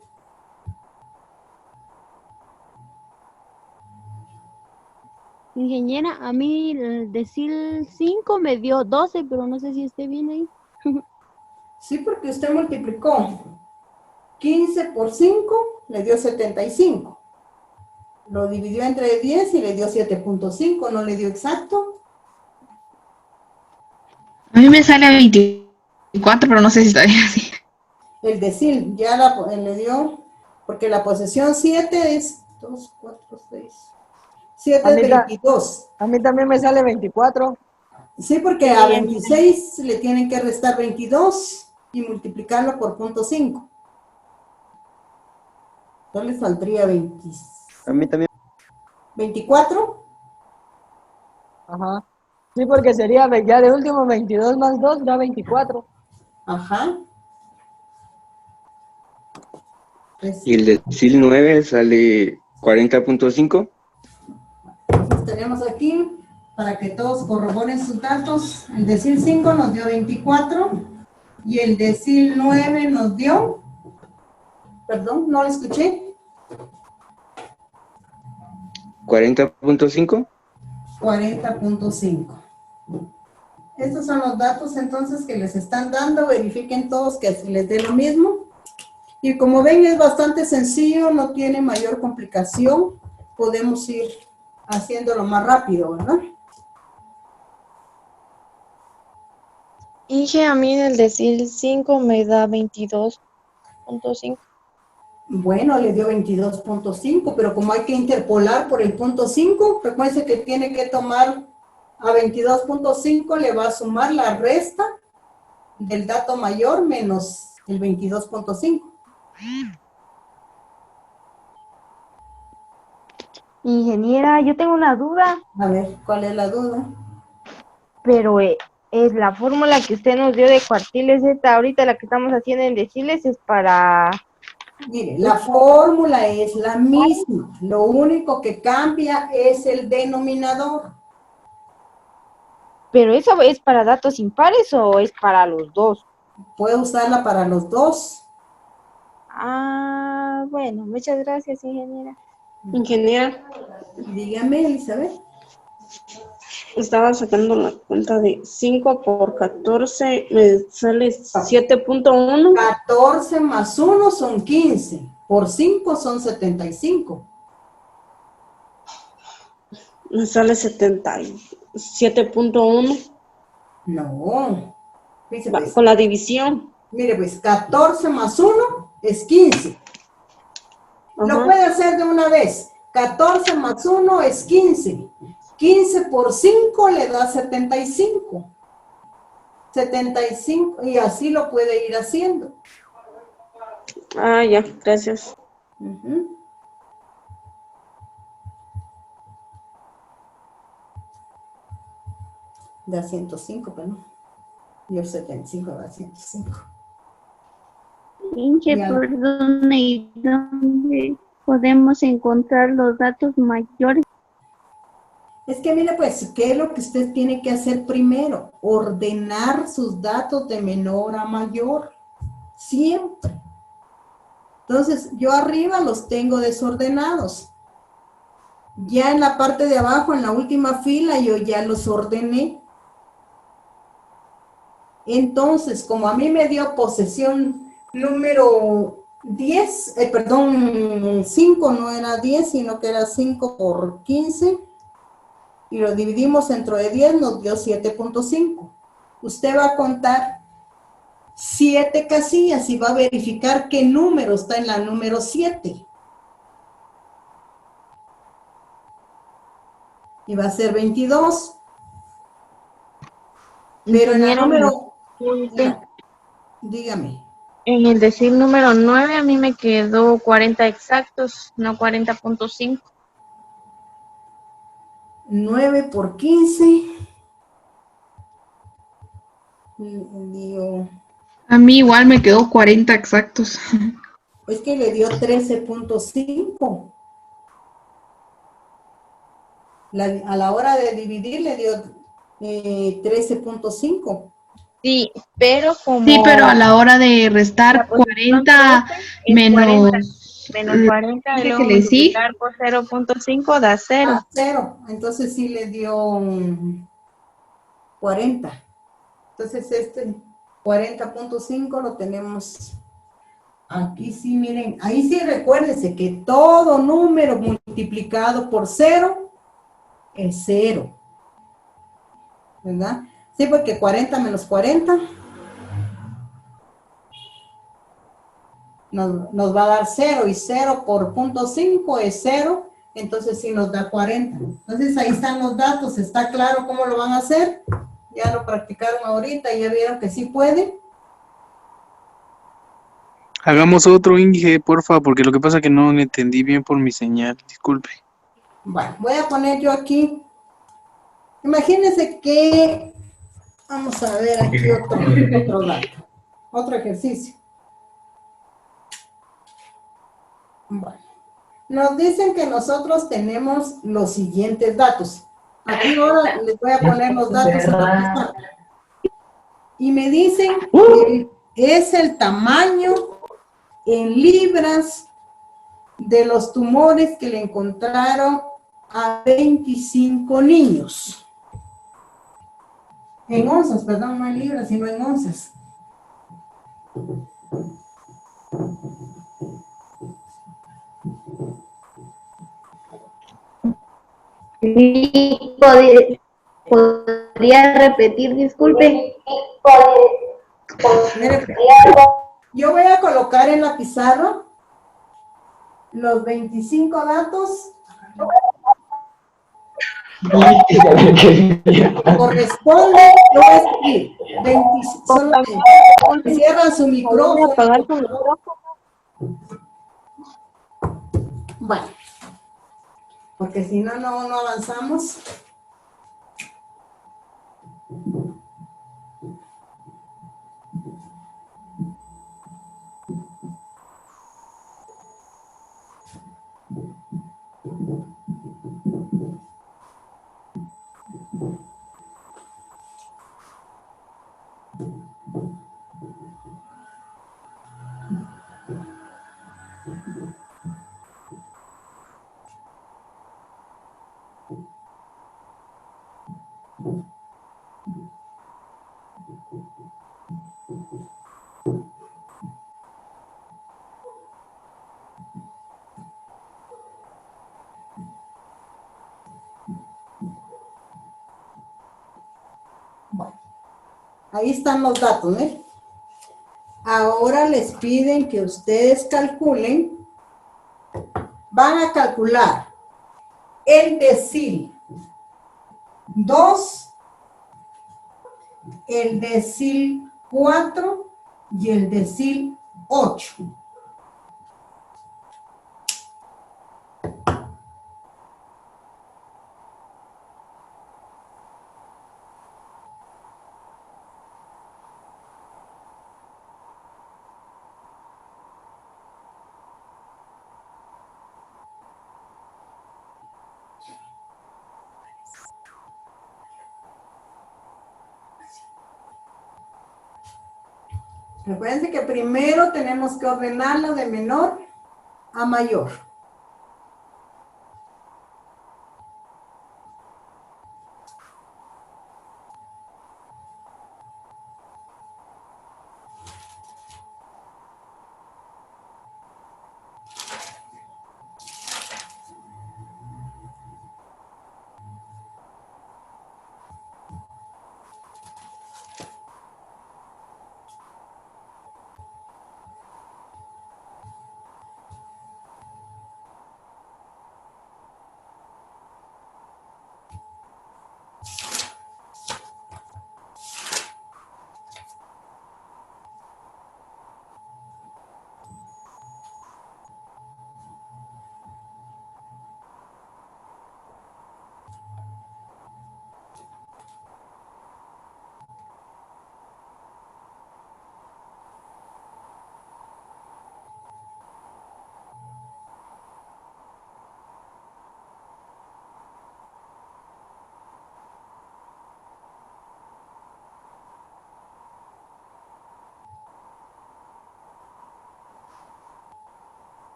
Ingeniera, a mí el decil 5 me dio 12, pero no sé si esté bien ahí.
Sí, porque usted multiplicó 15 por 5, le dio 75. Lo dividió entre 10 y le dio 7.5, ¿no le dio exacto?
A mí me sale 24, pero no sé si está bien así.
El decil, ya le dio, porque la posesión 7 es 2, 4, 6. 7 es 22.
A mí también me sale 24.
Sí, porque a 26 le tienen que restar 22 y multiplicarlo por 0.5. Entonces le saldría 20.
A mí también.
24.
Ajá. Sí, porque sería ya de último 22 más 2 da 24.
Ajá.
Y el decil 9 sale 40.5.
Entonces tenemos aquí, para que todos corroboren sus datos, el decil 5 nos dio 24 y el decil 9 nos dio, perdón, no lo escuché.
40.5.
40.5. Estos son los datos entonces que les están dando, verifiquen todos que les dé lo mismo. Y como ven es bastante sencillo, no tiene mayor complicación, podemos ir haciéndolo más rápido, ¿verdad?
Inge, a mí en el decil 5 me da 22.5.
Bueno, le dio 22.5, pero como hay que interpolar por el punto 5, recuerden que tiene que tomar a 22.5, le va a sumar la resta del dato mayor menos el 22.5.
Ingeniera, yo tengo una duda.
A ver, ¿cuál es la duda?
Pero es la fórmula que usted nos dio de cuartiles, esta ahorita la que estamos haciendo en deciles es para...
Mire, la fórmula es la misma, lo único que cambia es el denominador.
¿Pero eso es para datos impares o es para los dos?
Puede usarla para los dos.
Ah, bueno, muchas gracias, ingeniera.
Ingeniera,
Dígame, Elizabeth.
estaba sacando la cuenta de 5 por 14, me sale 7.1.
14 más 1 son 15, por 5 son 75.
Me sale 77.1.
No. Dice, pues,
Con la división.
mire, pues 14 más 1 es 15. Lo puede hacer de una vez. 14 más 1 es 15. 15 por 5 le da 75. 75, y así lo puede ir haciendo.
Ah, ya, gracias.
Ujú. Da 105, pero no. Y el 75 da 105.
Inge,
Ya.
¿por dónde podemos encontrar los datos mayores?
Es que mire, pues, ¿qué es lo que usted tiene que hacer primero? Ordenar sus datos de menor a mayor. Siempre. Entonces, yo arriba los tengo desordenados. Ya en la parte de abajo, en la última fila, yo ya los ordené. Entonces, como a mí me dio posesión número 10, perdón, 5, no era 10, sino que era 5 por 15, y lo dividimos entre 10, nos dio 7.5. Usted va a contar 7 casillas y va a verificar qué número está en la número 7. Y va a ser 22. Pero en la
Ingeniero,
número...
disculpe.
Dígame.
En el decir número 9 a mí me quedó 40 exactos, no 40.5.
9 por 15. Dio,
A mí igual me quedó 40 exactos.
es que le dio 13.5. A la hora de dividir le dio 13.5.
Sí, pero como
Sí, pero a la hora de
la
restar
posición
40
13 es 40 menos
menos
40 y
¿qué
luego
le sí?
multiplicar por 0.5 da 0.
Ah, 0. Entonces sí le dio 40. Entonces este 40.5 lo tenemos aquí. Sí, miren, ahí sí recuérdense que todo número multiplicado por 0 es 0, ¿verdad? Sí, porque 40 menos 40 nos va a dar 0, y 0 por 0.5 es 0, entonces sí nos da 40. Entonces ahí están los datos, ¿está claro cómo lo van a hacer? Ya lo practicaron ahorita, ya vieron que sí pueden.
Hagamos otro, Inge, porfa, porque lo que pasa es que no entendí bien por mi señal. Disculpe.
Bueno, voy a poner yo aquí. Imagínense que, vamos a ver aquí otro dato, otro ejercicio. Bueno, nos dicen que nosotros tenemos los siguientes datos. Aquí ahora les voy a poner los datos en la pizarra. Y me dicen que es el tamaño en libras de los tumores que le encontraron a 25 niños. En onzas, perdón, no en libras, sino en onzas.
Sí, podría repetir, disculpe.
Mire, yo voy a colocar en la pizarra los 25 datos corresponde, lo voy a escribir. 25, solo cierran su micrófono. Bueno, porque si no, no avanzamos. Bueno, ahí están los datos, ¿eh? Ahora les piden que ustedes calculen, van a calcular el decil 2 el decil 4 y el decil 8. Recuerden que primero tenemos que ordenarlo de menor a mayor.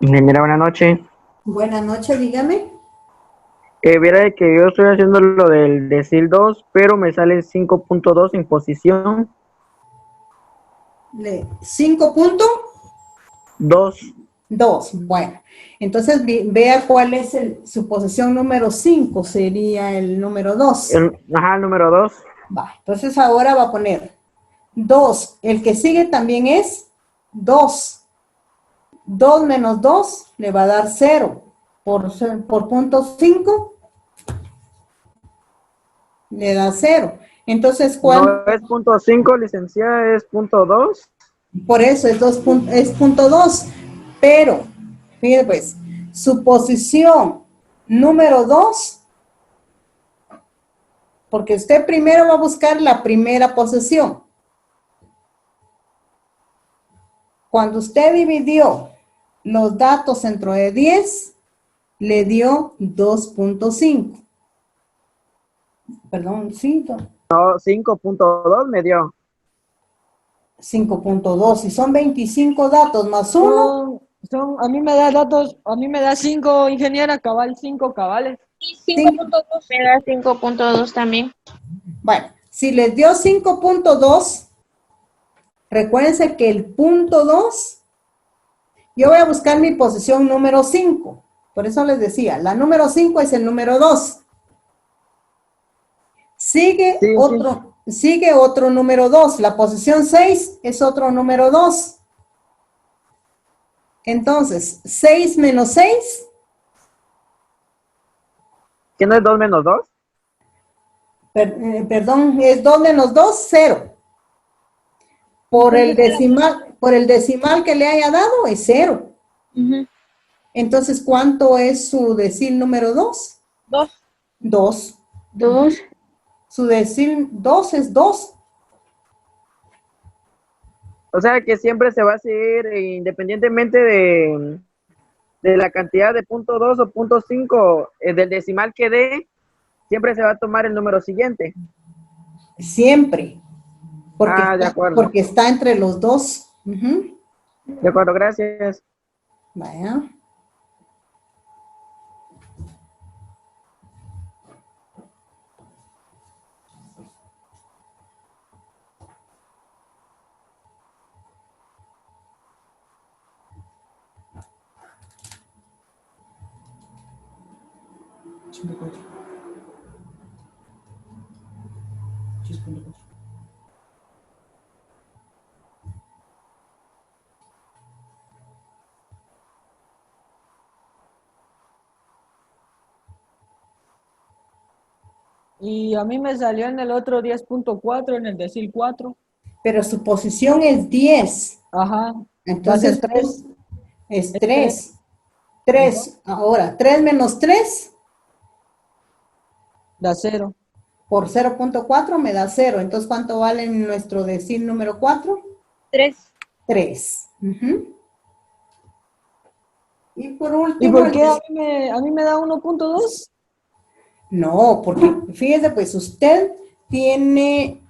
Ingeniera, buenas noches.
Buenas noches, dígame.
Viera que yo estoy haciendo lo del decil 2, pero me sale 5.2 en posición
5.2. 2, bueno. Entonces vea cuál es su posición número 5, sería el número 2.
Ajá, el número 2.
Va, entonces ahora va a poner 2. El que sigue también es 2. 2 menos 2 le va a dar 0. Por punto 5 le da 0. Entonces, ¿cuál?
No es punto 5, licenciada, es punto 2.
Por eso es punto 2. Pero, fíjate pues, su posición número 2, porque usted primero va a buscar la primera posición. Cuando usted dividió los datos dentro de 10, le dio 2.5. Perdón, 5.
No, 5.2 me dio.
5.2. Y son 25 datos más 1.
A mí me da datos, a mí me da 5, ingeniera, cabal, 5 cabales.
5.2 me da 5.2 también.
Bueno, si les dio 5.2, recuérdense que el punto 2, yo voy a buscar mi posición número 5. Por eso les decía, la número 5 es el número 2. Sigue otro número 2. La posición 6 es otro número 2. Entonces, 6 menos 6.
¿Qué no es 2 menos 2?
Perdón, es 2 menos 2, 0. Por el decimal que le haya dado es 0. Entonces, ¿cuánto es su decil número 2? 2. 2. Su decil 2 es 2.
O sea que siempre se va a seguir independientemente de la cantidad de punto 2 o punto 5 del decimal que dé, siempre se va a tomar el número siguiente.
Siempre. Porque,
de acuerdo.
porque está entre los dos. Ujú.
De acuerdo, gracias.
Vaya.
Y a mí me salió en el otro 10.4, en el decil 4.
Pero su posición es 10.
Ajá.
Entonces,
Va a ser 3.
Es 3. 3. Ahora, 3 menos 3.
Da 0.
Por 0.4 me da 0. Entonces, ¿cuánto vale nuestro decil número 4?
3.
3. Y por último...
¿Y por qué a mí me da 1.2?
No, porque fíjese, pues usted tiene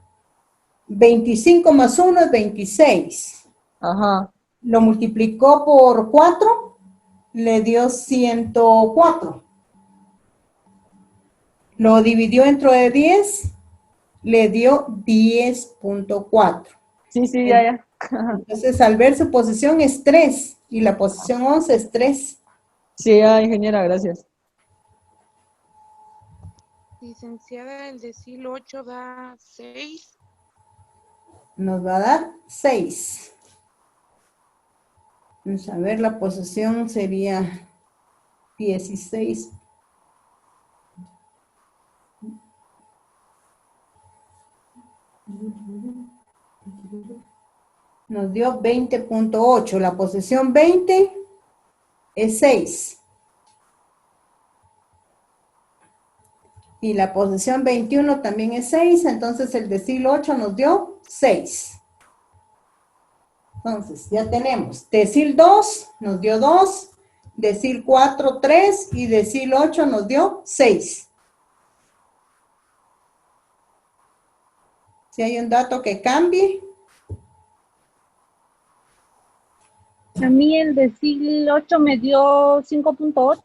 25 más 1 es 26.
Ajá.
Lo multiplicó por 4, le dio 104. Lo dividió entre 10, le dio 10.4.
Sí, ya.
Entonces, al ver su posición es 3 y la posición 11 es 3.
Sí, ya, ingeniera, gracias.
Licenciada, el decil 8 da 6.
Nos va a dar 6. Vamos a ver, la posición sería 16. Nos dio 20.8. La posición 20 es 6. Y la posición 21 también es 6. Entonces el decil 8 nos dio 6. Entonces ya tenemos. Decil 2 nos dio 2. Decil 4, 3. Y decil 8 nos dio 6. Si hay un dato que cambie.
A mí el decil 8 me dio 5.8.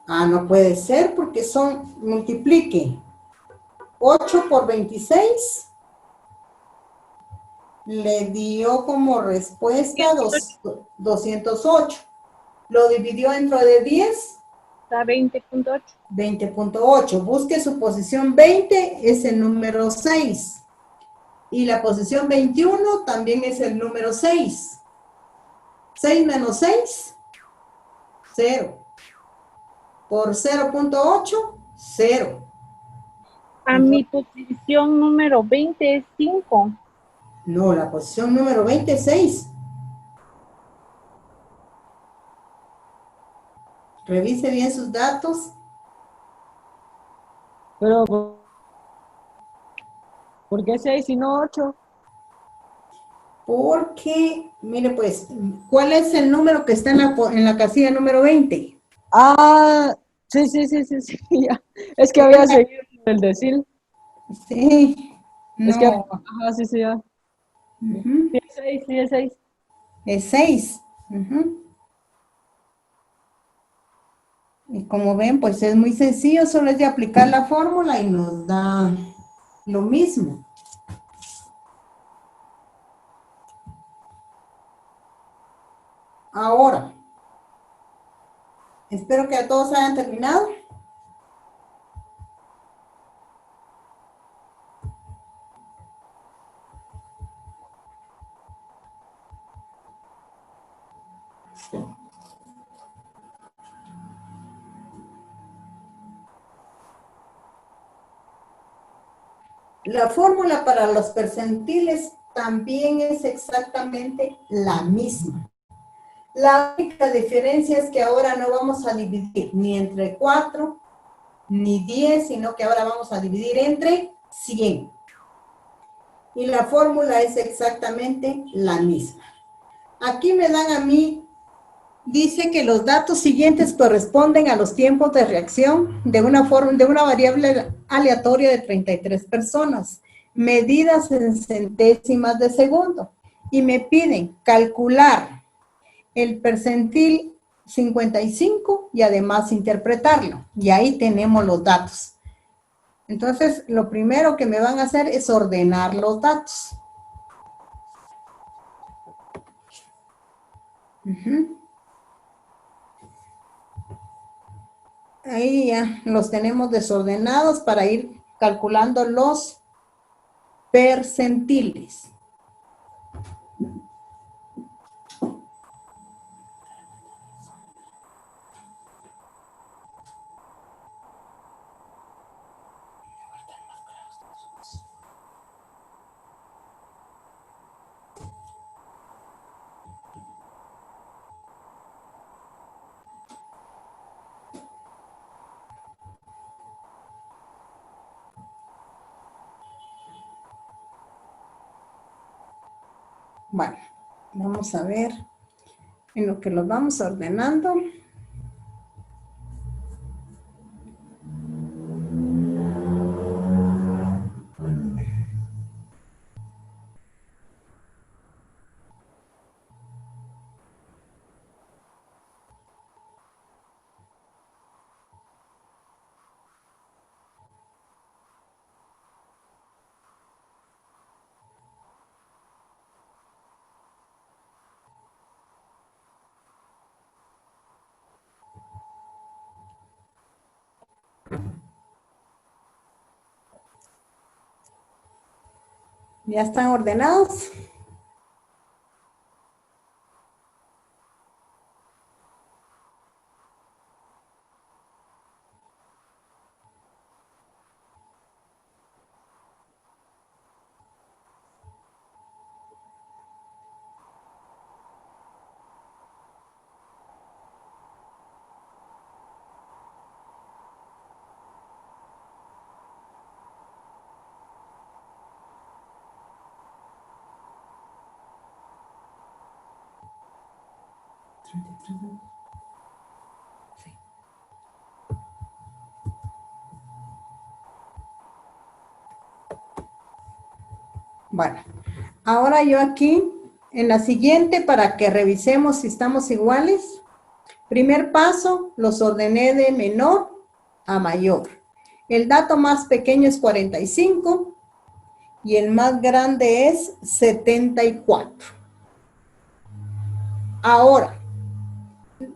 Ah, no puede ser porque multiplique 8 por 26. Le dio como respuesta 208. Lo dividió entre de 10.
Da 20.8.
20.8. Busque su posición 20, es el número 6. Y la posición 21 también es el número 6. 6 menos 6, 0. Por 0.8, 0.
A mi posición número 20 es 5.
No, la posición número 20 es 6. Revise bien sus datos.
Pero, ¿por qué 6 y no 8?
Porque, mire pues, ¿cuál es el número que está en la casilla número 20?
Ah, sí, ya. Es que había seguido el decil.
Sí.
Es que, ajá, sí, ya. Sí, es 6, sí, es 6.
Es 6. Y como ven, pues es muy sencillo, solo es de aplicar la fórmula y nos da lo mismo. Ahora, espero que a todos hayan terminado. La fórmula para los percentiles también es exactamente la misma. La única diferencia es que ahora no vamos a dividir ni entre 4 ni 10, sino que ahora vamos a dividir entre 100. y la fórmula es exactamente la misma. Aquí me dan a mí, dice que los datos siguientes corresponden a los tiempos de reacción de una variable aleatoria de 33 personas, medidas en centésimas de segundo, y me piden calcular el percentil 55 y además interpretarlo, y ahí tenemos los datos. Entonces, lo primero que me van a hacer es ordenar los datos. Ahí ya los tenemos desordenados para ir calculando los percentiles. Bueno, vamos a ver en lo que los vamos ordenando. ¿Ya están ordenados? Bueno, ahora yo aquí, en la siguiente, para que revisemos si estamos iguales, primer paso, los ordené de menor a mayor. El dato más pequeño es 45 y el más grande es 74. Ahora,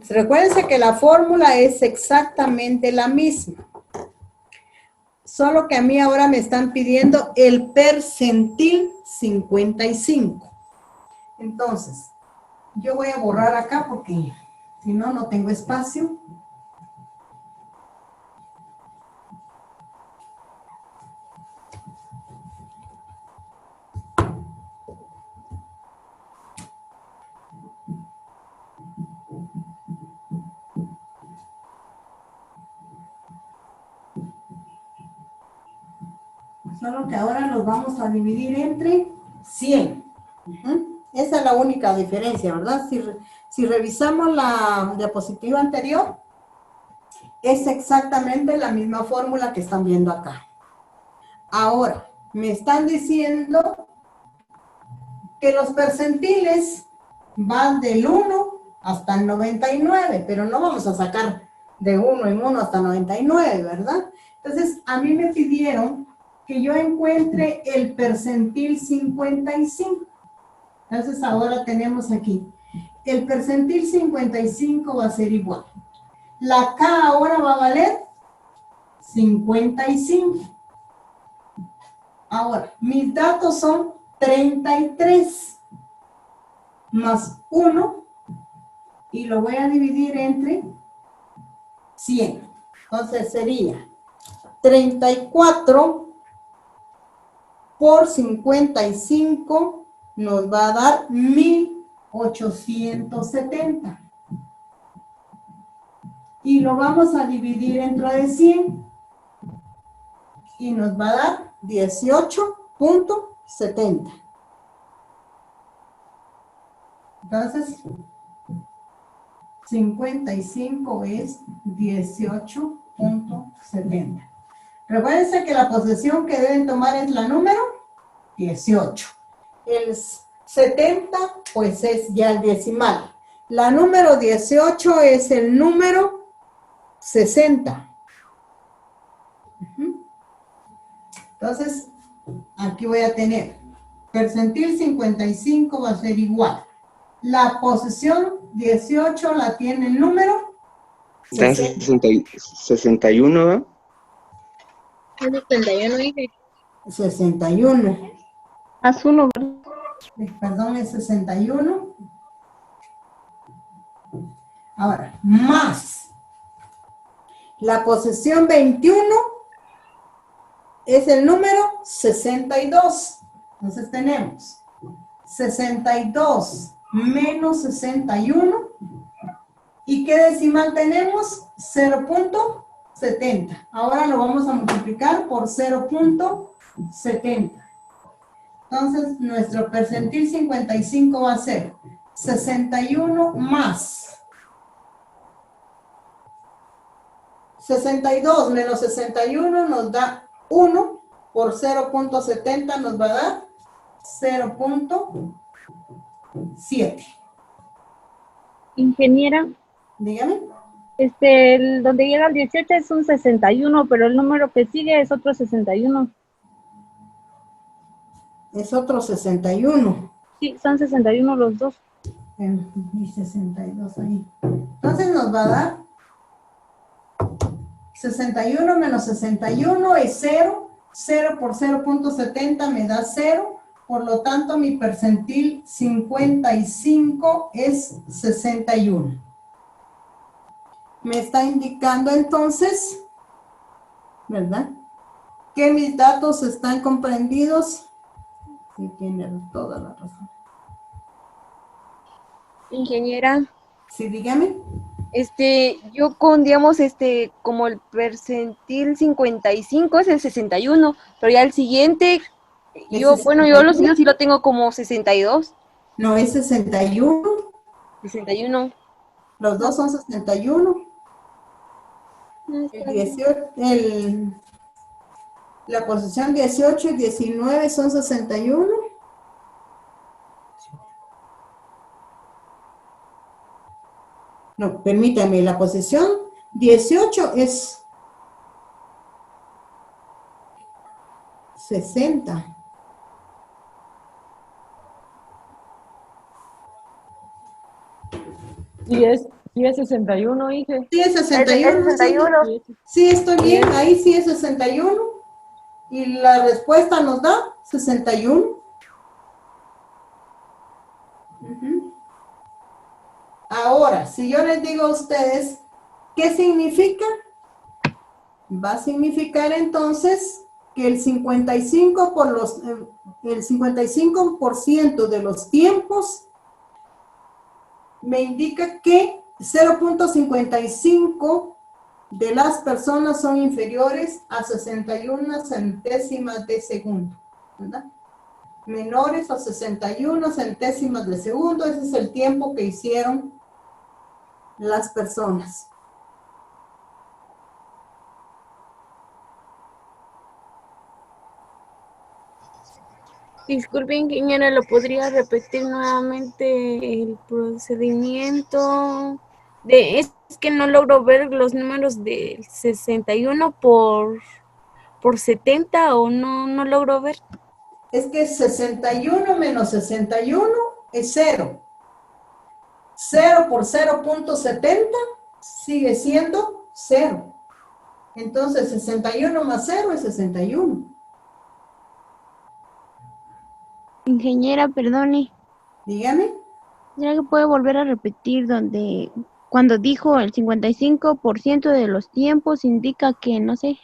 recuérdense que la fórmula es exactamente la misma. Solo que a mí ahora me están pidiendo el percentil 55. Entonces, yo voy a borrar acá porque si no, no tengo espacio. Solo que ahora los vamos a dividir entre 100. Esa es la única diferencia, ¿verdad? Si revisamos la diapositiva anterior, es exactamente la misma fórmula que están viendo acá. Ahora, me están diciendo que los percentiles van del 1 hasta el 99, pero no vamos a sacar de 1 en 1 hasta 99, ¿verdad? Entonces, a mí me pidieron que yo encuentre el percentil 55. Entonces, ahora tenemos aquí, el percentil 55 va a ser igual. La K ahora va a valer 55. Ahora, mis datos son 33 más 1 y lo voy a dividir entre 100. Entonces, sería 34 por 55 nos va a dar 1870. Y lo vamos a dividir entre de 100 y nos va a dar 18.70. 70. Entonces, 55 es 18.70. Recuérdense que la posesión que deben tomar es la número 18. El 70, pues es ya el decimal. La número 18 es el número 60. Entonces, aquí voy a tener percentil 55 va a ser igual. La posesión 18 la tiene el número
Da 61, ¿no?
71, dije.
61.
Haz uno.
Perdón, es 61. Ahora, más. La posesión 21 es el número 62. Entonces tenemos 62 menos 61. ¿Y qué decimal tenemos? 0.70. Ahora lo vamos a multiplicar por 0.70. Entonces, nuestro percentil 55 va a ser 61 más 62 menos 61 nos da 1 por 0.70 nos va a dar 0.7.
Ingeniera.
Dígame.
Donde llega el 18 es un 61, pero el número que sigue es otro 61.
Es otro 61.
Sí, son 61 los dos.
Y 62 ahí. Entonces nos va a dar 61 menos 61 es 0. 0 por 0.70 me da 0. Por lo tanto, mi percentil 55 es 61. Me está indicando entonces, ¿verdad?, que mis datos están comprendidos. Sí, tiene toda la razón.
Ingeniera.
Sí, dígame.
Yo con, digamos, como el percentil 55 es el 61, pero ya el siguiente, yo lo sigo, sí lo tengo como 62.
No, es 61.
61.
Los dos son 61. El 18, la posición 18 y 19 son 61. No, permítame, la posición 18 es 60.
Y es 61, dije.
Sí, es 61.
Es 61.
Sí, estoy bien. Ahí sí es 61. Y la respuesta nos da 61. Ahora, si yo les digo a ustedes, ¿qué significa? Va a significar entonces que el 55% de los tiempos me indica que 0.55 de las personas son inferiores a 61 centésimas de segundo, ¿verdad? Menores a 61 centésimas de segundo, ese es el tiempo que hicieron las personas.
Disculpe, ingeniera, ¿lo podría repetir nuevamente el procedimiento? Es que no logro ver los números del 61 por 70 o no logro ver.
Es que 61 menos 61 es 0. 0 por 0.70 sigue siendo 0. Entonces 61 más 0 es 61.
Ingeniera, perdone.
Dígame.
¿Será que puede volver a repetir cuando dijo el 55% de los tiempos indica que, no sé,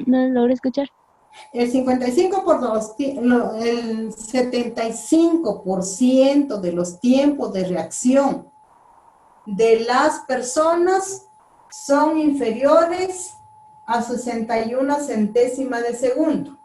no logré escuchar?
El 75% de los tiempos de reacción de las personas son inferiores a 61 centésimas de segundo.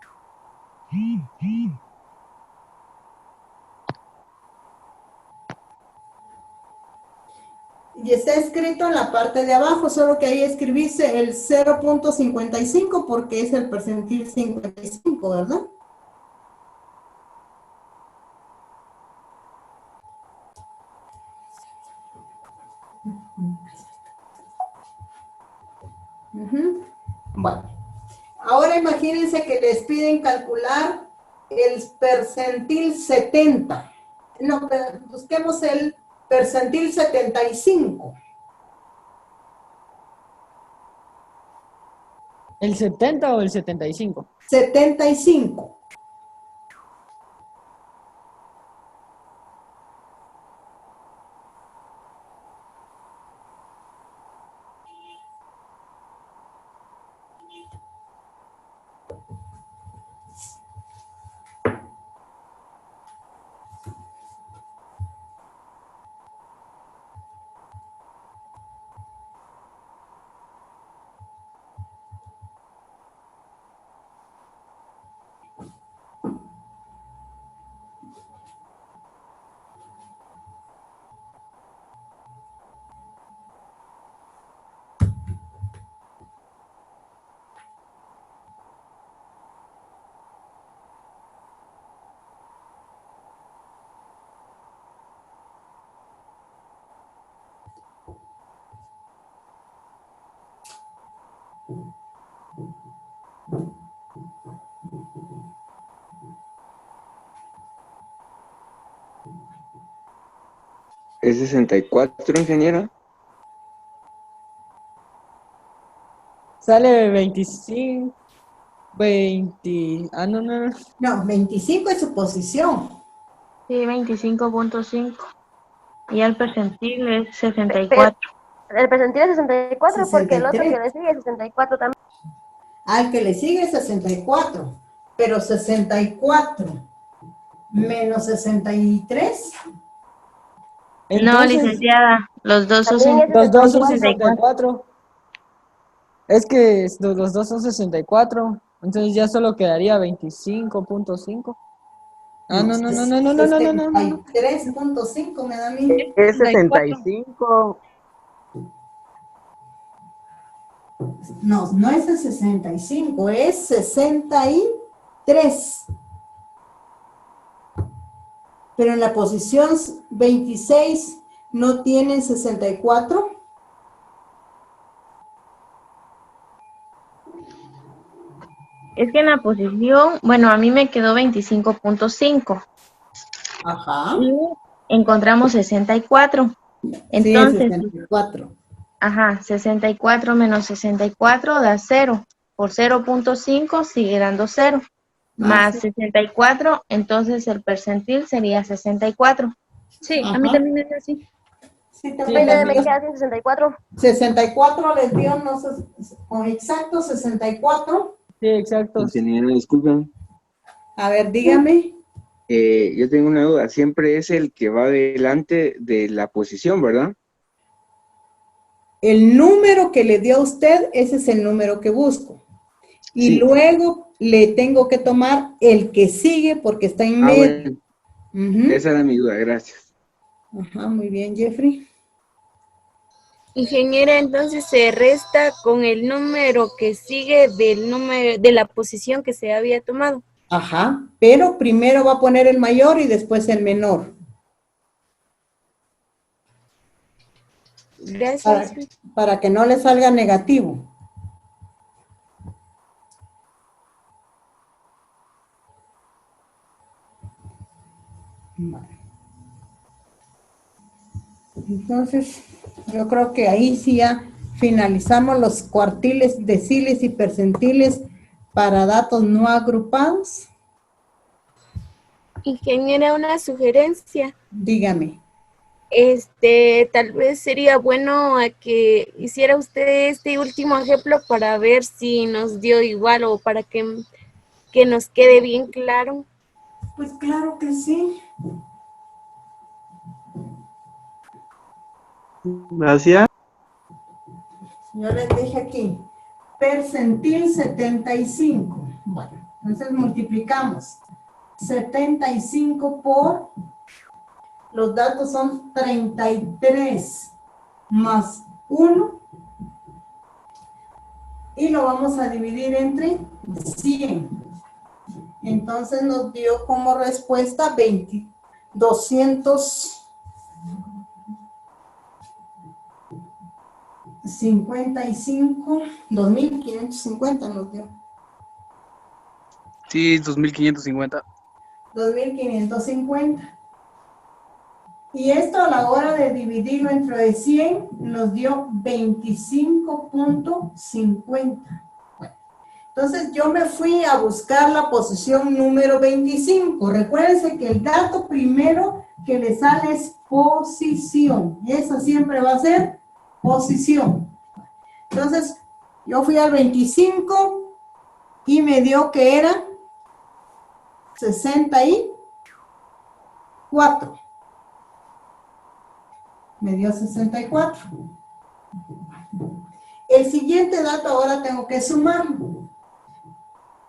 Y está escrito en la parte de abajo, solo que ahí escribiste el 0.55 porque es el percentil 55, ¿verdad? Bueno, ahora imagínense que les piden calcular el percentil 70. No, busquemos el percentil 75.
¿El 70 o el 75?
75.
¿Es 64, ingeniera?
Sale 25, 20, no.
No, 25 es su posición.
Sí, 25.5. Y el percentil es 64.
El percentil es 64 porque el otro
63.
que le sigue es 64 también.
Al que le sigue es 64, pero 64 menos 63.
No,
Entonces,
licenciada, los dos son
También es
los dos son
64.
64. Es que los dos son 64. Entonces ya solo quedaría 25.5. Ah, no.
63.5 me da a mí.
Es 65.
No, no es el 65, es 63. Pero en la posición 26 no tienen 64.
Es que en la posición, bueno, a mí me quedó 25.5.
Ajá.
Y encontramos 64. Entonces,
sí, 64.
ajá, 64 menos 64 da 0. Por 0.5 sigue dando 0. Más
sí.
64, entonces el percentil sería 64.
Sí, a
Ajá.
mí también es así.
Sí,
Me
también
queda 164.
64 les dio, no sé, con exacto 64.
Sí, exacto.
Ingeniera, disculpen.
A ver, dígame.
Yo tengo una duda. Siempre es el que va delante de la posición, ¿verdad?
El número que le dio a usted, ese es el número que busco. Y
Sí.
luego le tengo que tomar el que sigue porque está en medio.
Bueno. Esa era mi duda, gracias.
Ajá, muy bien, Jeffrey.
Ingeniera, entonces se resta con el número que sigue del número de la posición que se había tomado.
Ajá, pero primero va a poner el mayor y después el menor.
Gracias.
Para que no le salga negativo. Vale. Entonces, yo creo que ahí sí ya finalizamos los cuartiles, deciles y percentiles para datos no agrupados.
Ingeniera, una sugerencia.
Dígame.
Tal vez sería bueno a que hiciera usted este último ejemplo para ver si nos dio igual o para que nos quede bien claro.
Pues claro que sí.
Gracias.
Yo les dije aquí, percentil 75. Bueno, entonces multiplicamos 75 por, los datos son 33. más 1 y lo vamos a dividir entre 100. Entonces nos dio como respuesta 2.550 nos dio.
Sí, 2.550.
2.550. Y esto a la hora de dividirlo entre 100 nos dio 25.50. Bueno, entonces yo me fui a buscar la posición número 25. Recuérdense que el dato primero que le sale es posición. Esa siempre va a ser posición. Entonces yo fui al 25 y me dio que era 64. Me dio 64. El siguiente dato ahora tengo que sumarlo.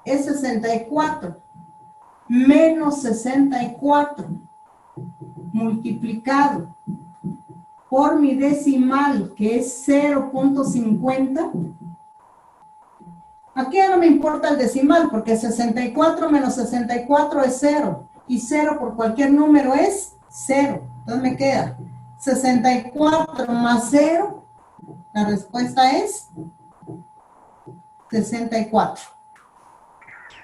Es 64 menos 64 multiplicado por mi decimal, que es 0.50. Aquí ya no me importa el decimal, porque 64 menos 64 es 0. Y 0 por cualquier número es 0. Entonces me queda 64 más 0. La respuesta es 64.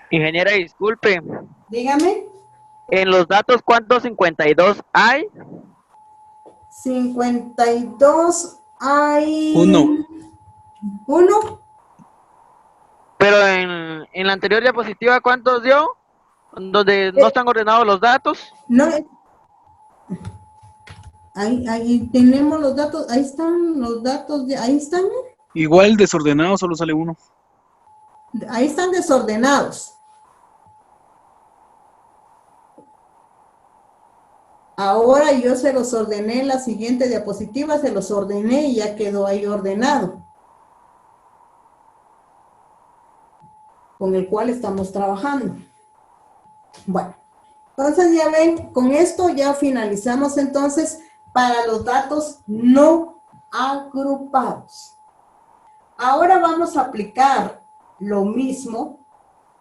Ingeniera, disculpe.
Dígame.
En los datos, ¿cuántos 52 hay?
52 hay... ¿Uno?
Pero en la anterior diapositiva, ¿cuántos dio? Donde no están ordenados los datos.
No. Ahí tenemos los datos. Ahí están los datos. Ahí están.
Igual desordenado, solo sale uno.
Ahí están desordenados. Ahora yo se los ordené en la siguiente diapositiva, se los ordené y ya quedó ahí ordenado. Con el cual estamos trabajando. Bueno, entonces ya ven, con esto ya finalizamos entonces para los datos no agrupados. Ahora vamos a aplicar lo mismo,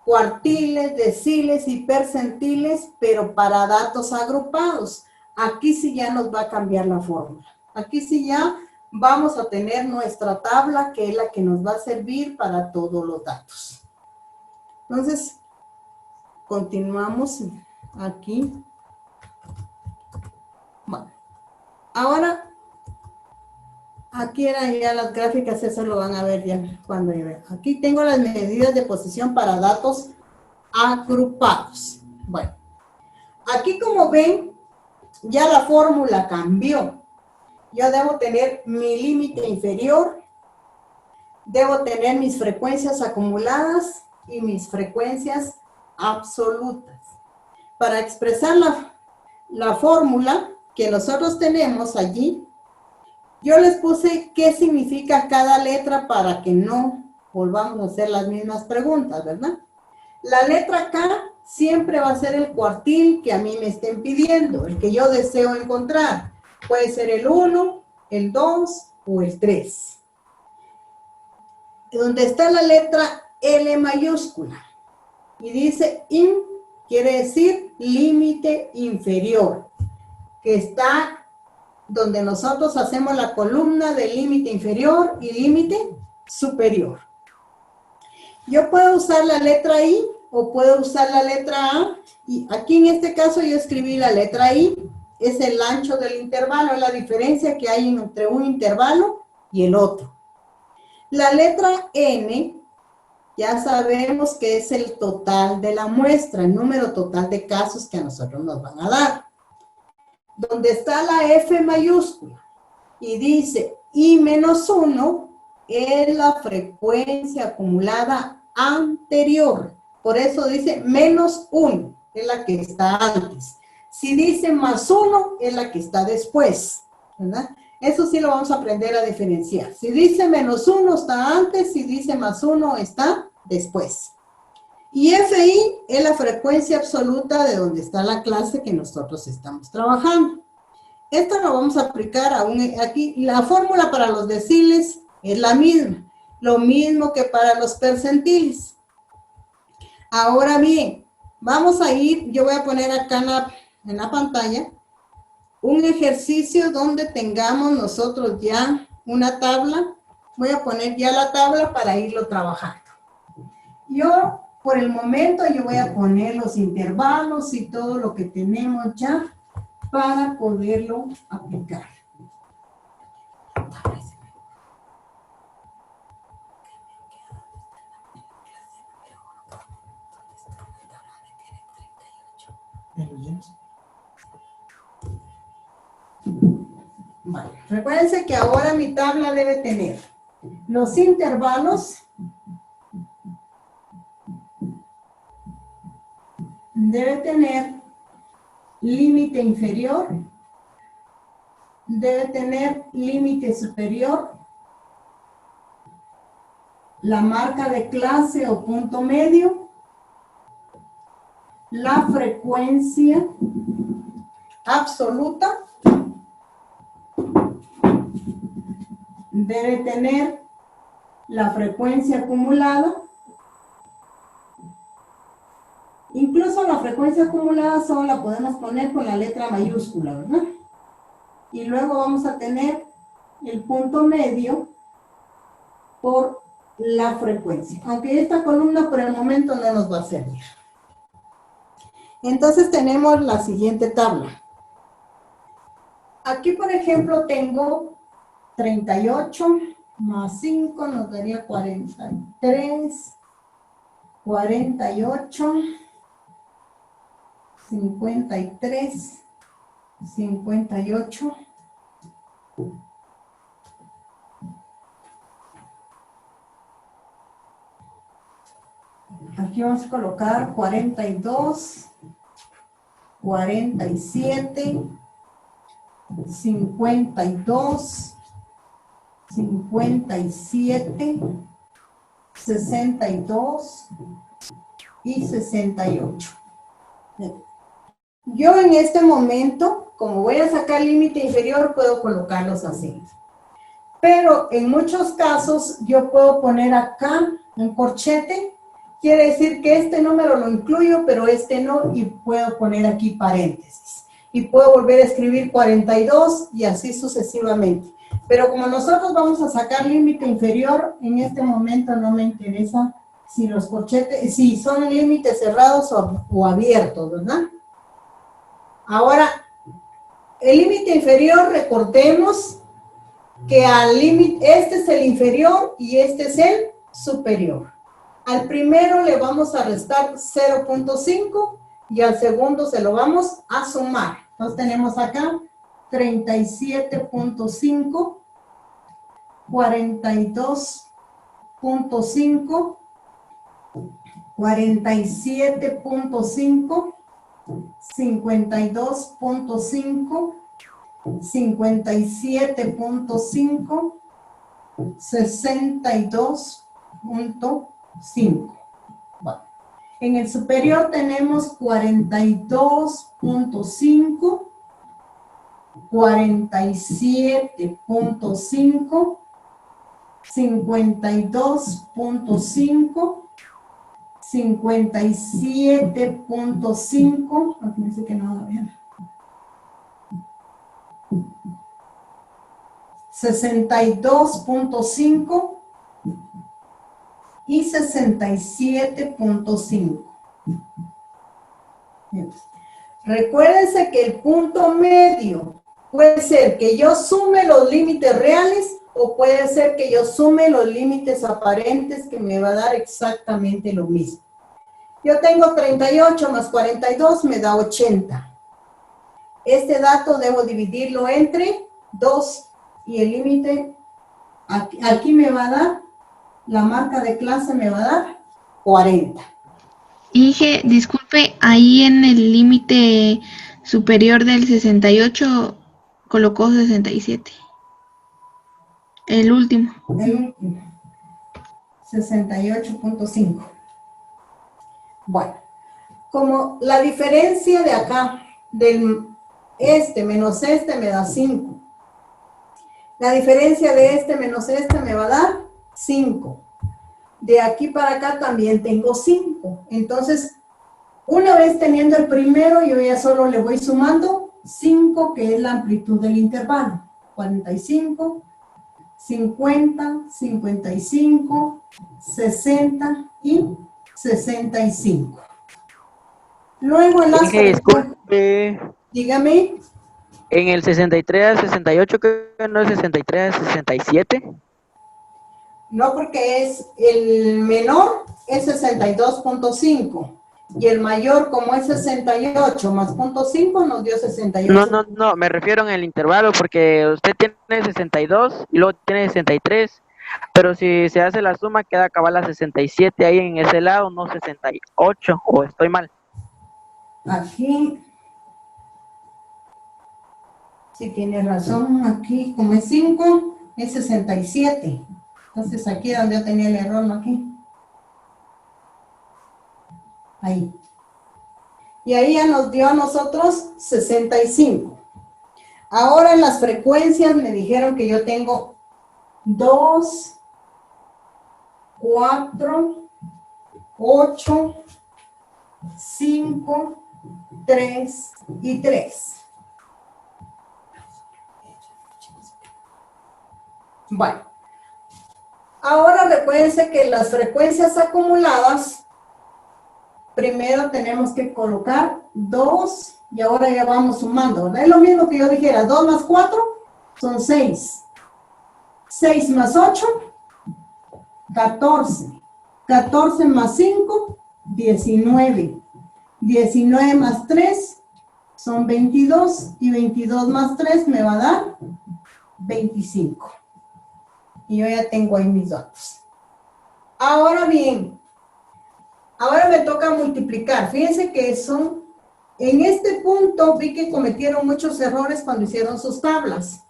cuartiles, deciles y percentiles, pero para datos agrupados. Aquí sí ya nos va a cambiar la fórmula. Aquí sí ya vamos a tener nuestra tabla, que es la que nos va a servir para todos los datos. Entonces, continuamos aquí. Bueno, ahora, aquí eran ya las gráficas, eso lo van a ver ya cuando yo vea. Aquí tengo las medidas de posición para datos agrupados. Bueno, aquí como ven, ya la fórmula cambió. Yo debo tener mi límite inferior, debo tener mis frecuencias acumuladas y mis frecuencias absolutas. Para expresar la fórmula que nosotros tenemos allí, yo les puse qué significa cada letra para que no volvamos a hacer las mismas preguntas, ¿verdad? La letra K siempre va a ser el cuartil que a mí me estén pidiendo, el que yo deseo encontrar. Puede ser el 1, el 2 o el 3. Donde está la letra L mayúscula y dice IN, quiere decir límite inferior, que está donde nosotros hacemos la columna de límite inferior y límite superior. Yo puedo usar la letra I o puedo usar la letra A, y aquí en este caso yo escribí la letra I, es el ancho del intervalo, es la diferencia que hay entre un intervalo y el otro. La letra N, ya sabemos que es el total de la muestra, el número total de casos que a nosotros nos van a dar. Donde está la F mayúscula y dice I menos 1 es la frecuencia acumulada anterior. Por eso dice menos 1, es la que está antes. Si dice más 1, es la que está después, ¿verdad? Eso sí lo vamos a aprender a diferenciar. Si dice menos 1 está antes, si dice más 1 está después. Y FI es la frecuencia absoluta de donde está la clase que nosotros estamos trabajando. Esto lo vamos a aplicar aquí. La fórmula para los deciles es la misma, lo mismo que para los percentiles. Ahora bien, vamos a ir, yo voy a poner acá en la pantalla un ejercicio donde tengamos nosotros ya una tabla. Voy a poner ya la tabla para irlo trabajando. Yo, por el momento, yo voy a poner los intervalos y todo lo que tenemos ya para poderlo aplicar. Vale. Recuérdense que ahora mi tabla debe tener los intervalos, debe tener límite inferior, debe tener límite superior, la marca de clase o punto medio, la frecuencia absoluta, debe tener la frecuencia acumulada. Incluso la frecuencia acumulada solo la podemos poner con la letra mayúscula, ¿verdad? Y luego vamos a tener el punto medio por la frecuencia. Aunque esta columna por el momento no nos va a servir. Entonces tenemos la siguiente tabla. Aquí, por ejemplo, tengo 38 más 5 nos daría 43, 48, 53, 58. Aquí vamos a colocar 42, 47, 52, 57, 62 y 68. Yo en este momento, como voy a sacar límite inferior, puedo colocarlos así. Pero en muchos casos yo puedo poner acá un corchete. Quiere decir que este número lo incluyo, pero este no, y puedo poner aquí paréntesis. Y puedo volver a escribir 42 y así sucesivamente. Pero como nosotros vamos a sacar límite inferior, en este momento no me interesa si los corchetes, si son límites cerrados o abiertos, ¿verdad? Ahora, el límite inferior, recordemos que al límite, este es el inferior y este es el superior. Al primero le vamos a restar 0.5 y al segundo se lo vamos a sumar. Entonces tenemos acá 37.5, 42.5, 47.5, 52.5, 57.5, 62.5. Bueno. En el superior tenemos 42.5, 47.5, 52.5, 57.5, aquí dice que no lo vean, 62.5 y 67.5. Recuérdense que el punto medio puede ser que yo sume los límites reales o puede ser que yo sume los límites aparentes, que me va a dar exactamente lo mismo. Yo tengo 38 más 42 me da 80. Este dato debo dividirlo entre 2 y el límite aquí me va a dar, la marca de clase me va a dar 40.
Inge, disculpe, ahí en el límite superior del 68 colocó 67. El último.
El último. 68.5. Bueno, como la diferencia de acá, del este menos este me da 5. La diferencia de este menos este me va a dar 5. De aquí para acá también tengo 5. Entonces, una vez teniendo el primero, yo ya solo le voy sumando 5, que es la amplitud del intervalo. 45, 50, 55, 60 y 65. Luego en las
Inge, disculpe.
Dígame.
En el 63 al 68, que no es 63 al 67.
No, porque es el menor es 62.5 y el mayor, como es 68 más 0.5, nos dio 68.
No, me refiero en el intervalo, porque usted tiene 62 y luego tiene 63, pero si se hace la suma queda cabal a 67 ahí en ese lado, no 68, o estoy mal.
Aquí, si tiene razón, aquí como es 5, es 67. Entonces aquí donde yo tenía el error, no aquí. Ahí. Y ahí ya nos dio a nosotros 65. Ahora en las frecuencias me dijeron que yo tengo 2, 4, 8, 5, 3 y 3. Bueno. Ahora recuérdense que las frecuencias acumuladas, primero tenemos que colocar 2 y ahora ya vamos sumando, ¿verdad? Es lo mismo que yo dijera, 2 más 4 son 6. 6 más 8, 14. 14 más 5, 19. 19 más 3 son 22 y 22 más 3 me va a dar 25. Y yo ya tengo ahí mis datos. Ahora bien, ahora me toca multiplicar. Fíjense que son, en este punto vi que cometieron muchos errores cuando hicieron sus tablas.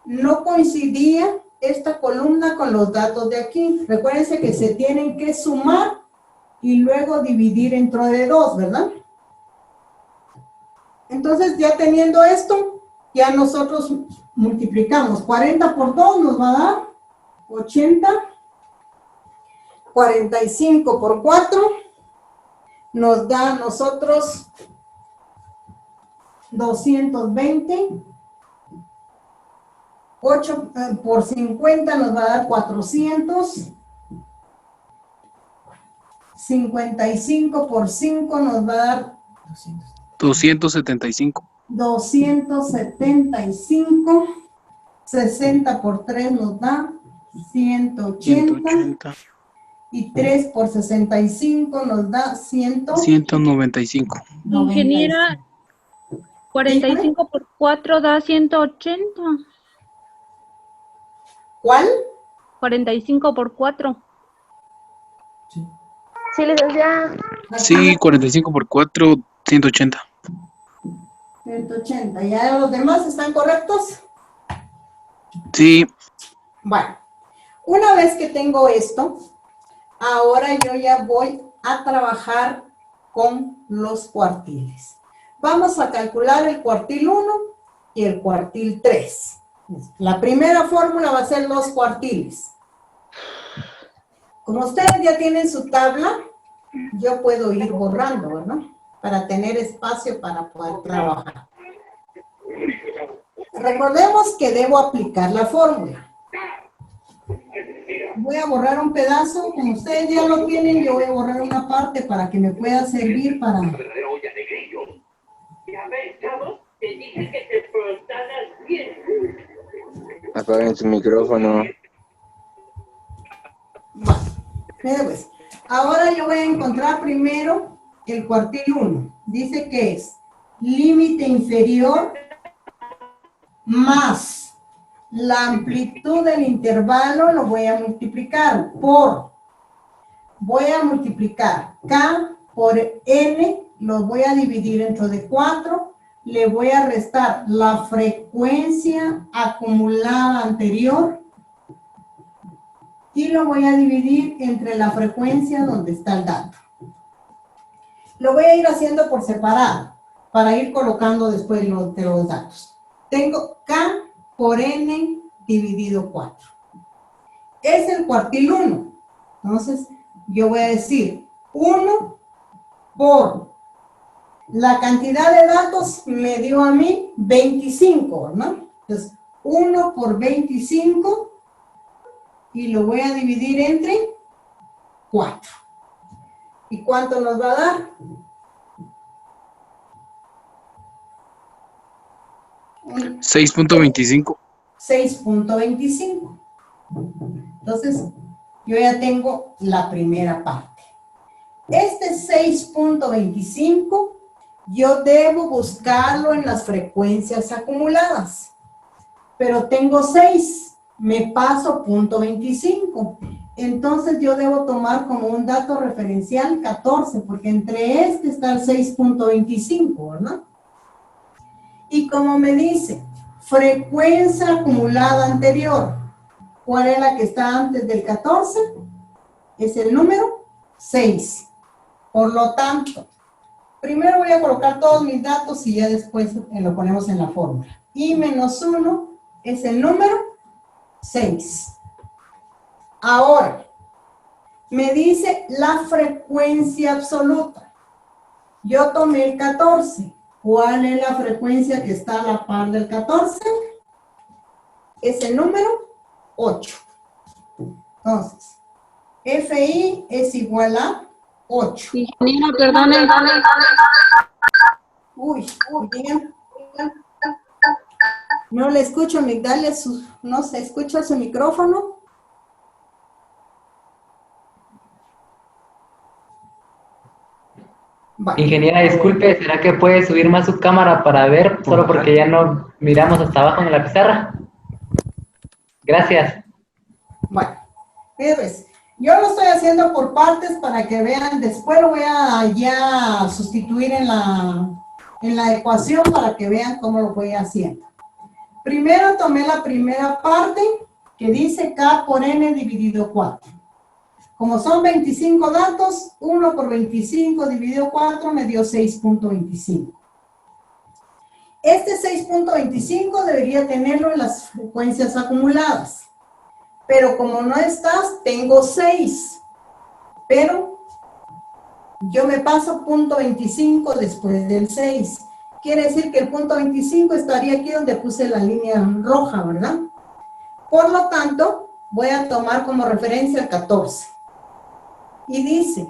No coincidía esta columna con los datos de aquí. Recuérdense que se tienen que sumar y luego dividir entre 2, ¿verdad? Entonces, ya teniendo esto, ya nosotros multiplicamos. 40 por 2 nos va a dar 80. 45 por 4 nos da a nosotros 220. 8 por 50 nos va a dar 400. 55 por 5 nos va a dar
275.
275. 60 por 3 nos da 180. Y 3 por 65 nos da
195.
Ingeniera, 45 por 4 da 180.
¿Cuál?
45 por 4.
Sí, licenciada.
Sí, 45 por 4, 180.
180. ¿Ya los demás están correctos?
Sí.
Bueno, una vez que tengo esto, ahora yo ya voy a trabajar con los cuartiles. Vamos a calcular el cuartil 1 y el cuartil 3. La primera fórmula va a ser los cuartiles. Como ustedes ya tienen su tabla, yo puedo ir borrando, ¿verdad? Para tener espacio para poder trabajar. Recordemos que debo aplicar la fórmula. Voy a borrar un pedazo, como ustedes ya lo tienen, yo voy a borrar una parte para que me pueda servir para...
Apaguen su micrófono.
Bueno, mira pues, ahora yo voy a encontrar primero el cuartil 1. Dice que es límite inferior más la amplitud del intervalo, lo voy a multiplicar por, voy a multiplicar K por N, lo voy a dividir entre 4, le voy a restar la frecuencia acumulada anterior y lo voy a dividir entre la frecuencia donde está el dato. Lo voy a ir haciendo por separado. para ir colocando después de los datos. Tengo K por N dividido 4. Es el cuartil 1. Entonces, yo voy a decir 1 por la cantidad de datos me dio a mí 25, ¿no? Entonces, 1 por 25 y lo voy a dividir entre 4. ¿Y cuánto nos va a dar?
6.25.
6.25. Entonces, yo ya tengo la primera parte. Este 6.25, yo debo buscarlo en las frecuencias acumuladas. Pero tengo 6, me paso 0.25. Entonces, yo debo tomar como un dato referencial 14, porque entre este está el 6.25, ¿verdad? Y como me dice, frecuencia acumulada anterior, ¿cuál es la que está antes del 14? Es el número 6. Por lo tanto, primero voy a colocar todos mis datos y ya después lo ponemos en la fórmula. I menos 1 es el número 6. Ahora, me dice la frecuencia absoluta. Yo tomé el 14. ¿Cuál es la frecuencia que está a la par del 14? Es el número 8. Entonces, FI es igual a 8.
Ingeniera, perdone.
Uy, bien. No le escucho, Migdalia, no se escucha su micrófono.
Ingeniera, disculpe, ¿será que puede subir más su cámara para ver? Solo porque ya no miramos hasta abajo en la pizarra. Gracias.
Bueno, pues, yo lo estoy haciendo por partes para que vean, después lo voy a ya sustituir en la ecuación para que vean cómo lo voy haciendo. Primero tomé la primera parte que dice K por N dividido 4. Como son 25 datos, 1 por 25 dividido 4 me dio 6.25. Este 6.25 debería tenerlo en las frecuencias acumuladas. Pero como no estás, tengo 6. Pero yo me paso 0.25 después del 6. Quiere decir que el 0.25 estaría aquí donde puse la línea roja, ¿verdad? Por lo tanto, voy a tomar como referencia el 14. Y dice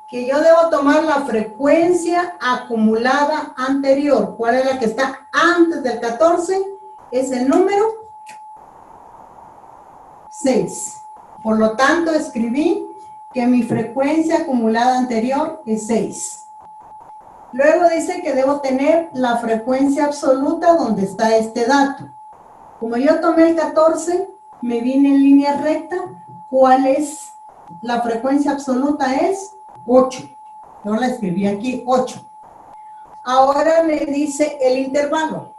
que yo debo tomar la frecuencia acumulada anterior. ¿Cuál es la que está antes del 14? Es el número 6. Por lo tanto, escribí que mi frecuencia acumulada anterior es 6. Luego dice que debo tener la frecuencia absoluta donde está este dato. Como yo tomé el 14, me vine en línea recta. ¿Cuál es? La frecuencia absoluta es 8. Yo la escribí aquí, 8. Ahora me dice el intervalo.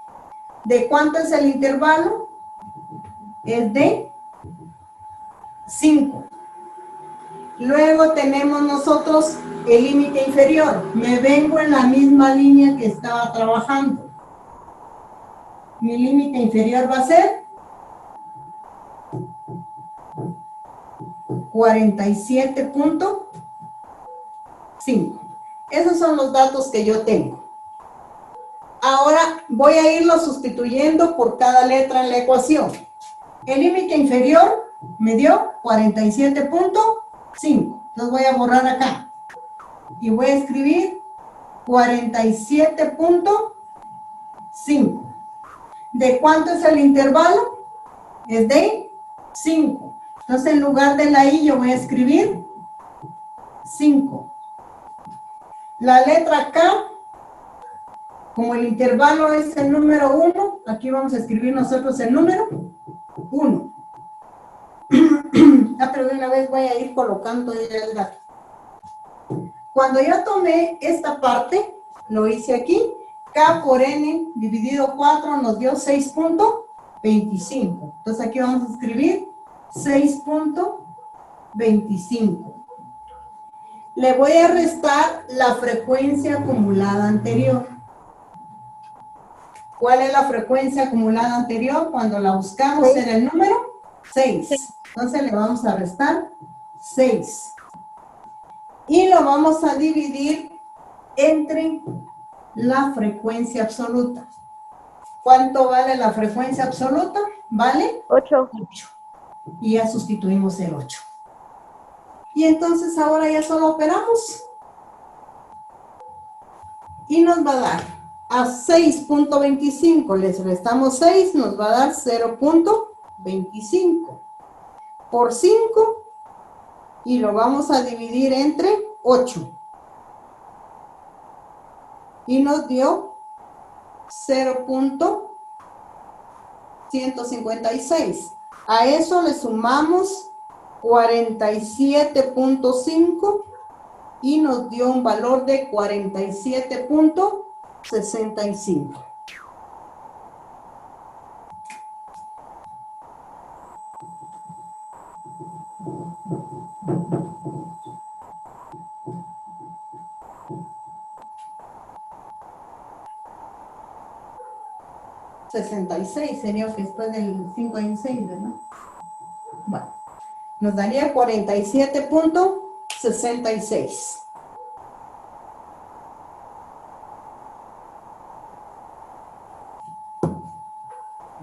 ¿De cuánto es el intervalo? Es de 5. Luego tenemos nosotros el límite inferior. Me vengo en la misma línea que estaba trabajando. Mi límite inferior va a ser 47.5. Esos son los datos que yo tengo. Ahora voy a irlo sustituyendo por cada letra en la ecuación. El límite inferior me dio 47.5. Entonces voy a borrar acá. Y voy a escribir 47.5. ¿De cuánto es el intervalo? Es de 5. Entonces, en lugar de la I, yo voy a escribir 5. La letra K, como el intervalo es el número 1, aquí vamos a escribir nosotros el número 1. Pero de una vez voy a ir colocando el dato. Cuando yo tomé esta parte, lo hice aquí, K por N dividido 4 nos dio 6.25. Entonces aquí vamos a escribir 6.25. Le voy a restar la frecuencia acumulada anterior. ¿Cuál es la frecuencia acumulada anterior? Cuando la buscamos era el número 6. Entonces le vamos a restar 6. Y lo vamos a dividir entre la frecuencia absoluta. ¿Cuánto vale la frecuencia absoluta? ¿Vale?
8.
Y ya sustituimos el 8. Y entonces ahora ya solo operamos. Y nos va a dar a 6.25, les restamos 6, nos va a dar 0.25 por 5 y lo vamos a dividir entre 8. Y nos dio 0.156. A eso le sumamos 47.5 y nos dio un valor de 47.65. Sería que después del 5 y 6, ¿verdad? Bueno, nos daría 47.66.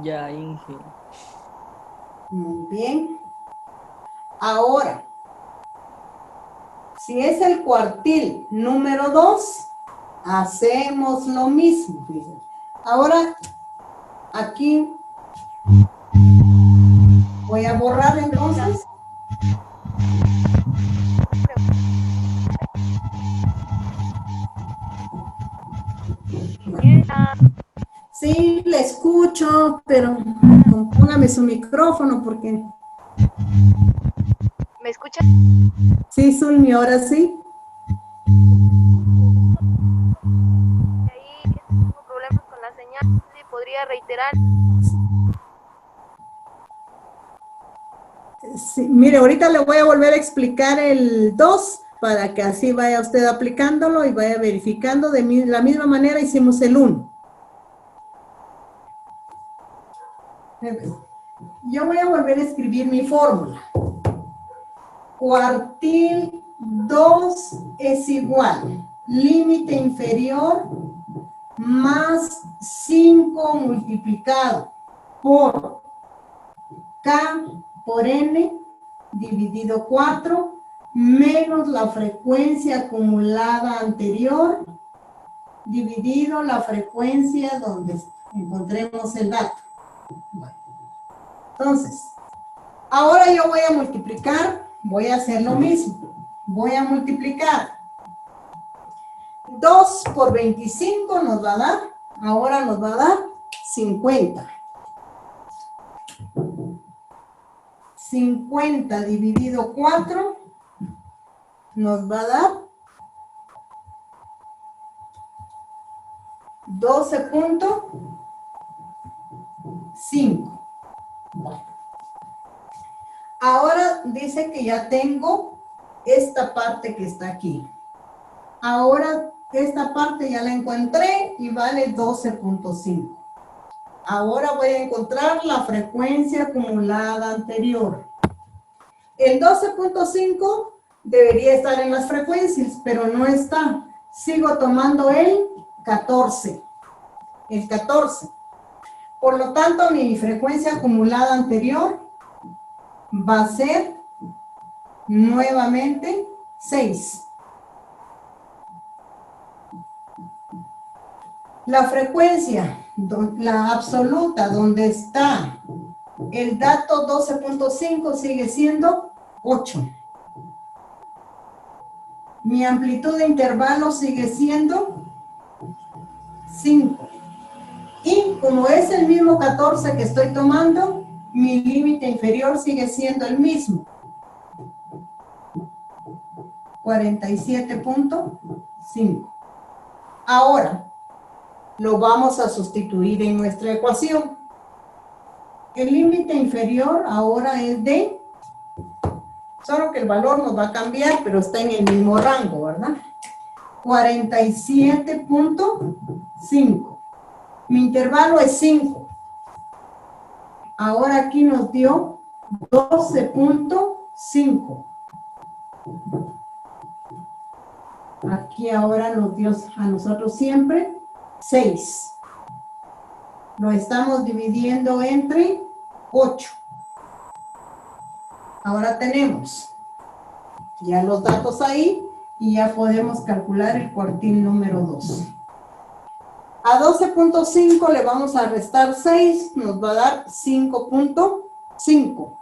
Ya, Inge.
Muy bien. Ahora, si es el cuartil número 2, hacemos lo mismo. Fíjense. Ahora, aquí voy a borrar entonces. Sí, le escucho, pero póngame su micrófono porque...
¿Me escucha?
Sí, Zulmi, ahora sí.
Ahí tengo problemas con la señal. ¿Sí podría reiterar?
Sí, mire, ahorita le voy a volver a explicar el 2 para que así vaya usted aplicándolo y vaya verificando. De la misma manera hicimos el 1. Yo voy a volver a escribir mi fórmula. Cuartil 2 es igual, límite inferior más 5 multiplicado por K por N dividido 4 menos la frecuencia acumulada anterior dividido la frecuencia donde encontremos el dato. Bueno, entonces, ahora yo voy a multiplicar, voy a hacer lo mismo. Voy a multiplicar 2 por 25 nos va a dar, ahora nos va a dar 50. 50 dividido 4 nos va a dar 12.5. Bueno. Ahora dice que ya tengo esta parte que está aquí. Ahora esta parte ya la encontré y vale 12.5. Ahora voy a encontrar la frecuencia acumulada anterior. El 12.5 debería estar en las frecuencias, pero no está. Sigo tomando el 14. El 14. Por lo tanto, mi frecuencia acumulada anterior va a ser nuevamente 6. La frecuencia, la absoluta, donde está el dato 12.5 sigue siendo 8. Mi amplitud de intervalo sigue siendo 5. Y como es el mismo 14 que estoy tomando, mi límite inferior sigue siendo el mismo. 47.5. Ahora, lo vamos a sustituir en nuestra ecuación. El límite inferior ahora es de, solo que el valor nos va a cambiar, pero está en el mismo rango, ¿verdad? 47.5. Mi intervalo es 5. Ahora aquí nos dio 12.5. Aquí ahora nos dio a nosotros siempre 6. Lo estamos dividiendo entre 8. Ahora tenemos ya los datos ahí y ya podemos calcular el cuartil número 2. A 12.5 le vamos a restar 6, nos va a dar 5.5.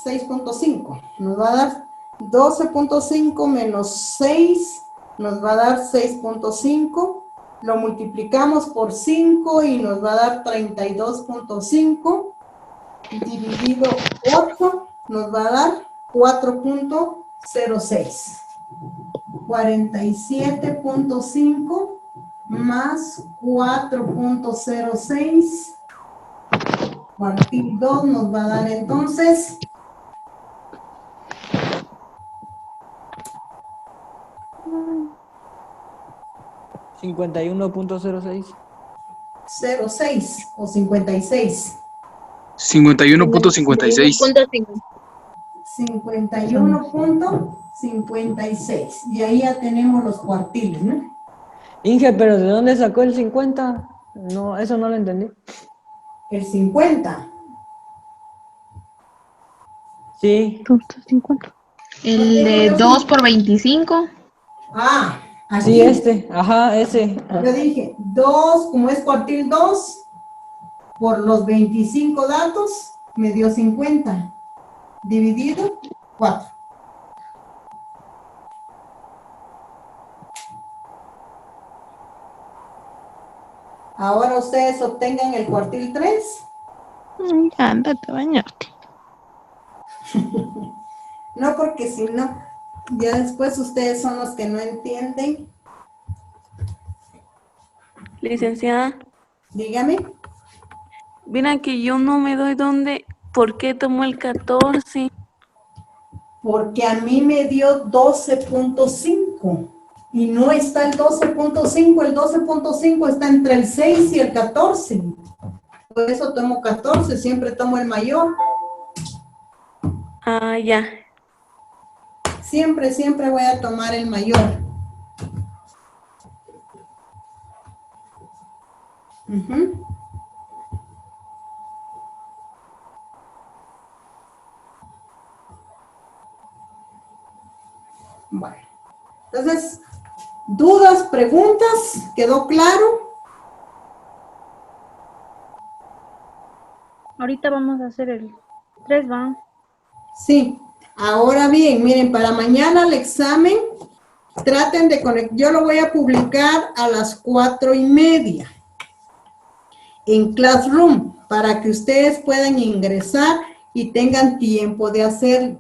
6.5 nos va a dar 12.5 menos 6, nos va a dar 6.5. Lo multiplicamos por 5 y nos va a dar 32.5. Dividido 8 nos va a dar 4.06. 47.5 más 4.06. Cuartil 2 nos va a dar entonces
51.06.
06 o 56.
51.56.
51.56. Y ahí ya tenemos los cuartiles, ¿no?
Inge, pero ¿de dónde sacó el 50? No, eso no lo entendí.
El 50.
Sí.
50. El de 2 por 25.
Ah, aquí.
Sí, este. Ajá, ese.
Yo dije 2, como es cuartil 2, por los 25 datos, me dio 50. Dividido 4. Ahora ustedes obtengan el cuartil 3.
Ya, ándate a bañarte.
No, porque si no, ya después ustedes son los que no entienden.
Licenciada,
Dígame.
mira que yo no me doy ¿por qué tomó el 14?
Porque a mí me dio 12.5 y no está el 12.5, el 12.5 está entre el 6 y el 14. Por eso tomo 14, siempre tomo el mayor.
Ah, ya.
Siempre voy a tomar el mayor. Ujú. Bueno, entonces, ¿dudas, preguntas? ¿Quedó claro?
Ahorita vamos a hacer el 3, ¿va?
Sí. Ahora bien, miren, para mañana el examen, traten de conectar. Yo lo voy a publicar a las 4:30 en Classroom para que ustedes puedan ingresar y tengan tiempo de hacerlo.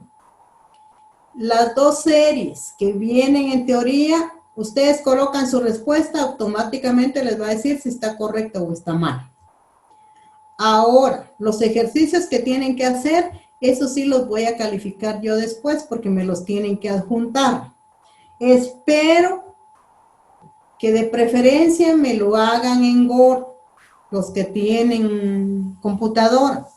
Las dos series que vienen en teoría, ustedes colocan su respuesta, automáticamente les va a decir si está correcta o está mal. Ahora, los ejercicios que tienen que hacer, eso sí los voy a calificar yo después porque me los tienen que adjuntar. Espero que de preferencia me lo hagan en Word, los que tienen computadora.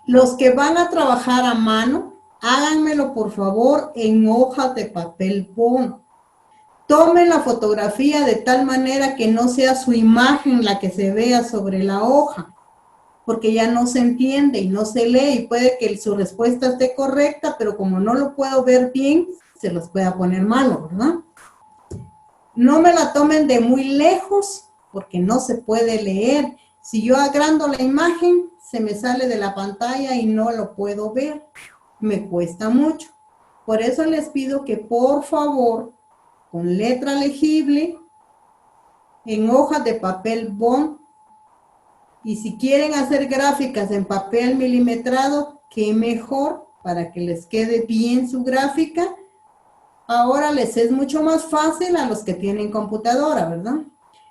Los que van a trabajar a mano, háganmelo por favor en hojas de papel bond. Tomen la fotografía de tal manera que no sea su imagen la que se vea sobre la hoja, porque ya no se entiende y no se lee y puede que su respuesta esté correcta, pero como no lo puedo ver bien, se los pueda poner malo, ¿verdad? No me la tomen de muy lejos, porque no se puede leer. Si yo agrando la imagen, se me sale de la pantalla y no lo puedo ver. Me cuesta mucho. Por eso les pido que por favor, con letra legible, en hojas de papel bond, y si quieren hacer gráficas en papel milimetrado, qué mejor para que les quede bien su gráfica. Ahora les es mucho más fácil a los que tienen computadora, ¿verdad?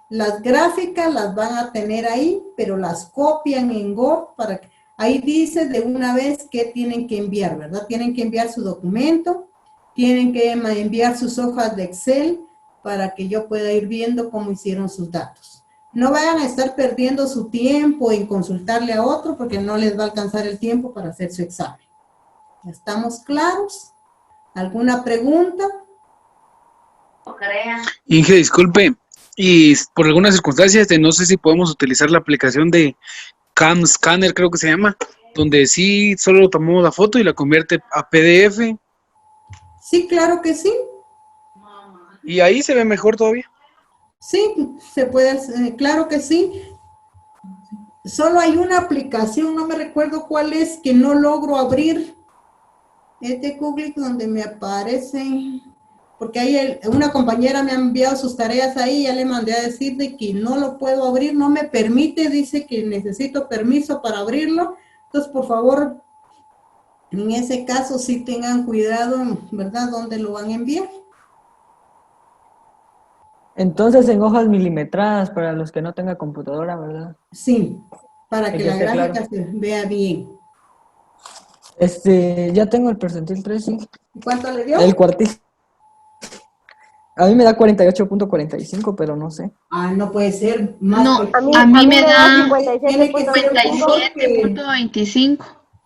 Las gráficas las van a tener ahí, pero las copian en Word para que ahí dice de una vez qué tienen que enviar, ¿verdad? Tienen que enviar su documento, tienen que enviar sus hojas de Excel, para que yo pueda ir viendo cómo hicieron sus datos. No vayan a estar perdiendo su tiempo en consultarle a otro porque no les va a alcanzar el tiempo para hacer su examen. ¿Estamos claros? ¿Alguna pregunta?
Inge, disculpe, y por algunas circunstancias, no sé si podemos utilizar la aplicación de Cam Scanner, creo que se llama, donde sí solo tomamos la foto y la convierte a PDF,
Sí, claro que sí.
y ahí se ve mejor todavía.
Sí, se puede hacer, claro que sí. Solo hay una aplicación, no me recuerdo cuál es, que no logro abrir. Este Google donde me aparece, porque ahí una compañera me ha enviado sus tareas ahí, ya le mandé a decir de que no lo puedo abrir, no me permite, dice que necesito permiso para abrirlo. Entonces, por favor, en ese caso sí tengan cuidado, ¿verdad? ¿Dónde lo van a enviar?
Entonces en hojas milimetradas para los que no tengan computadora, ¿verdad?
Sí, para que
Que
la
esté
gráfica
claro.
se vea bien.
Ya tengo el percentil 3, sí.
¿Cuánto le dio?
El cuartil. A mí me da 48.45, pero no sé.
Ah, no puede ser más.
No,
pequeño.
a mí me da
Tiene que ser mejor que...
57.25.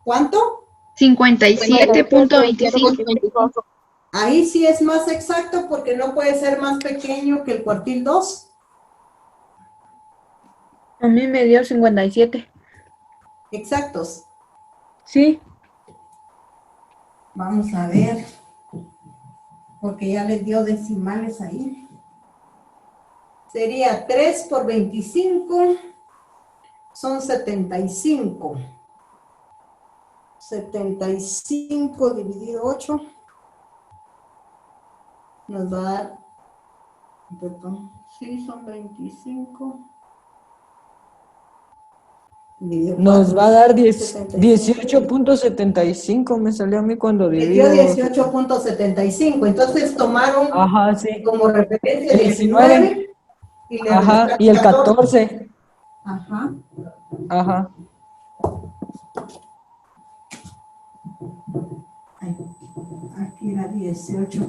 ¿Cuánto?
57.25.
Ahí sí es más exacto porque no puede ser más pequeño que el cuartil 2.
A mí me dio 57.
Exactos.
Sí.
Vamos a ver. Porque ya les dio decimales ahí. Sería 3 por 25. Son 75. 75 dividido 8. Nos va a dar, perdón, sí, son 25.
Nos va a dar 18.75, me salió a mí cuando
Le dio
divido.
18.75, entonces tomaron
Ajá, sí.
como referencia
El
19 y le
Ajá,
restan
y el 14.
Ajá.
Ajá.
Aquí era 18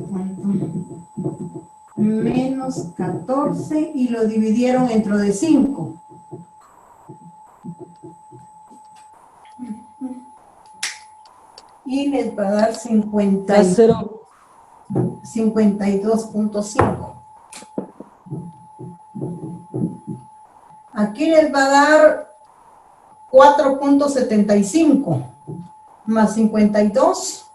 menos 14 y lo dividieron entre de 5. Y les va a dar 52.5. Aquí les va a dar 4.75 más 52.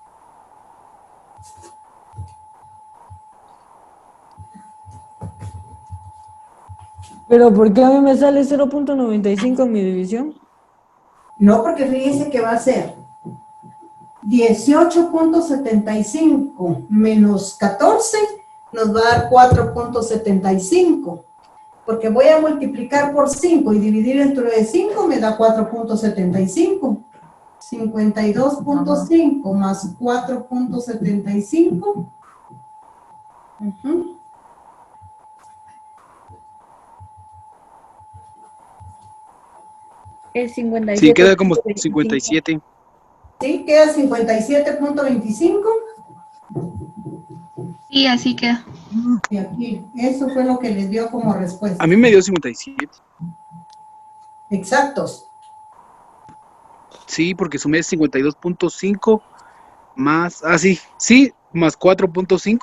Pero ¿por qué a mí me sale 0.95 en mi división?
No, porque fíjense que va a ser 18.75 menos 14 nos va a dar 4.75. Porque voy a multiplicar por 5 y dividir entre de 5 me da 4.75. 52.5 más 4.75.
Es 57.
Sí, queda como 57.
¿Sí? ¿Queda 57.25?
Sí, así queda.
Y aquí, eso fue lo que les dio como respuesta.
A mí me dio 57.
Exactos.
Sí, porque sumé 52.5 más, sí, más 4.5.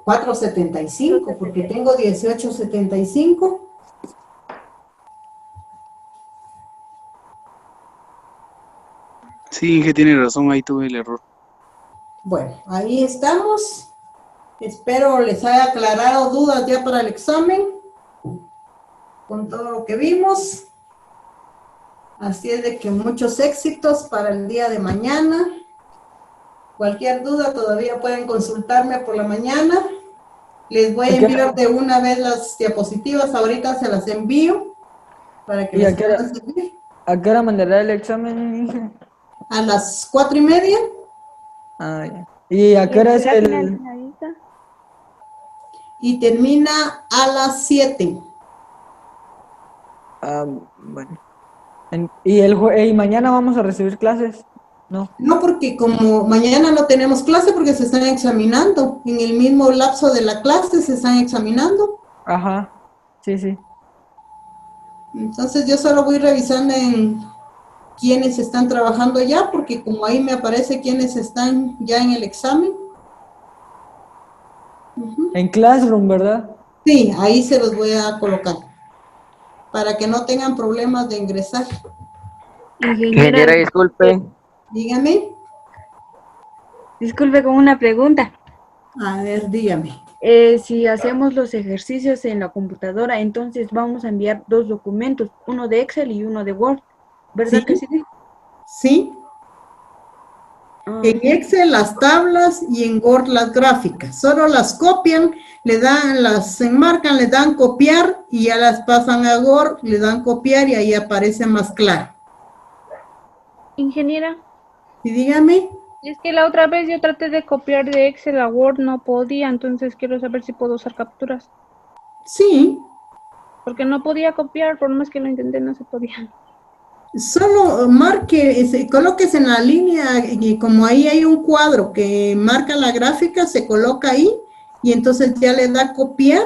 4.75, porque tengo 18.75.
Sí, Inge tiene razón, ahí tuve el error.
Bueno, ahí estamos. Espero les haya aclarado dudas ya para el examen, con todo lo que vimos. Así es de que muchos éxitos para el día de mañana. Cualquier duda todavía pueden consultarme por la mañana. Les voy a enviar de una vez las diapositivas, ahorita se las envío para que
¿Y
les puedan servir.
a qué hora mandará el examen, Inge?
A las 4:30.
Ah, ya. ¿Y a qué hora es el...?
Y termina a las 7.
Ah, bueno. Y mañana vamos a recibir clases. No.
No, porque como mañana no tenemos clase porque se están examinando. En el mismo lapso de la clase se están examinando.
Ajá, sí, sí.
Entonces yo solo voy revisando en quiénes están trabajando ya, porque como ahí me aparece quiénes están ya en el examen.
En Classroom, ¿verdad?
Sí, ahí se los voy a colocar, para que no tengan problemas de ingresar.
Ingeniera, disculpe.
Dígame.
Disculpe con una pregunta.
A ver, dígame.
Si hacemos los ejercicios en la computadora, entonces vamos a enviar 2 documentos, uno de Excel y uno de Word, ¿verdad
Sí.
que sí?
Sí. En Excel las tablas y en Word las gráficas. Solo las copian, le dan, las enmarcan, le dan copiar y ya las pasan a Word, le dan copiar y ahí aparece más claro.
Ingeniera,
Y dígame.
es que la otra vez yo traté de copiar de Excel a Word, no podía, entonces quiero saber si puedo usar capturas.
Sí.
Porque no podía copiar, por más que lo intenté, no se podía.
Solo marque, coloques en la línea, y como ahí hay un cuadro que marca la gráfica, se coloca ahí y entonces ya le da copiar.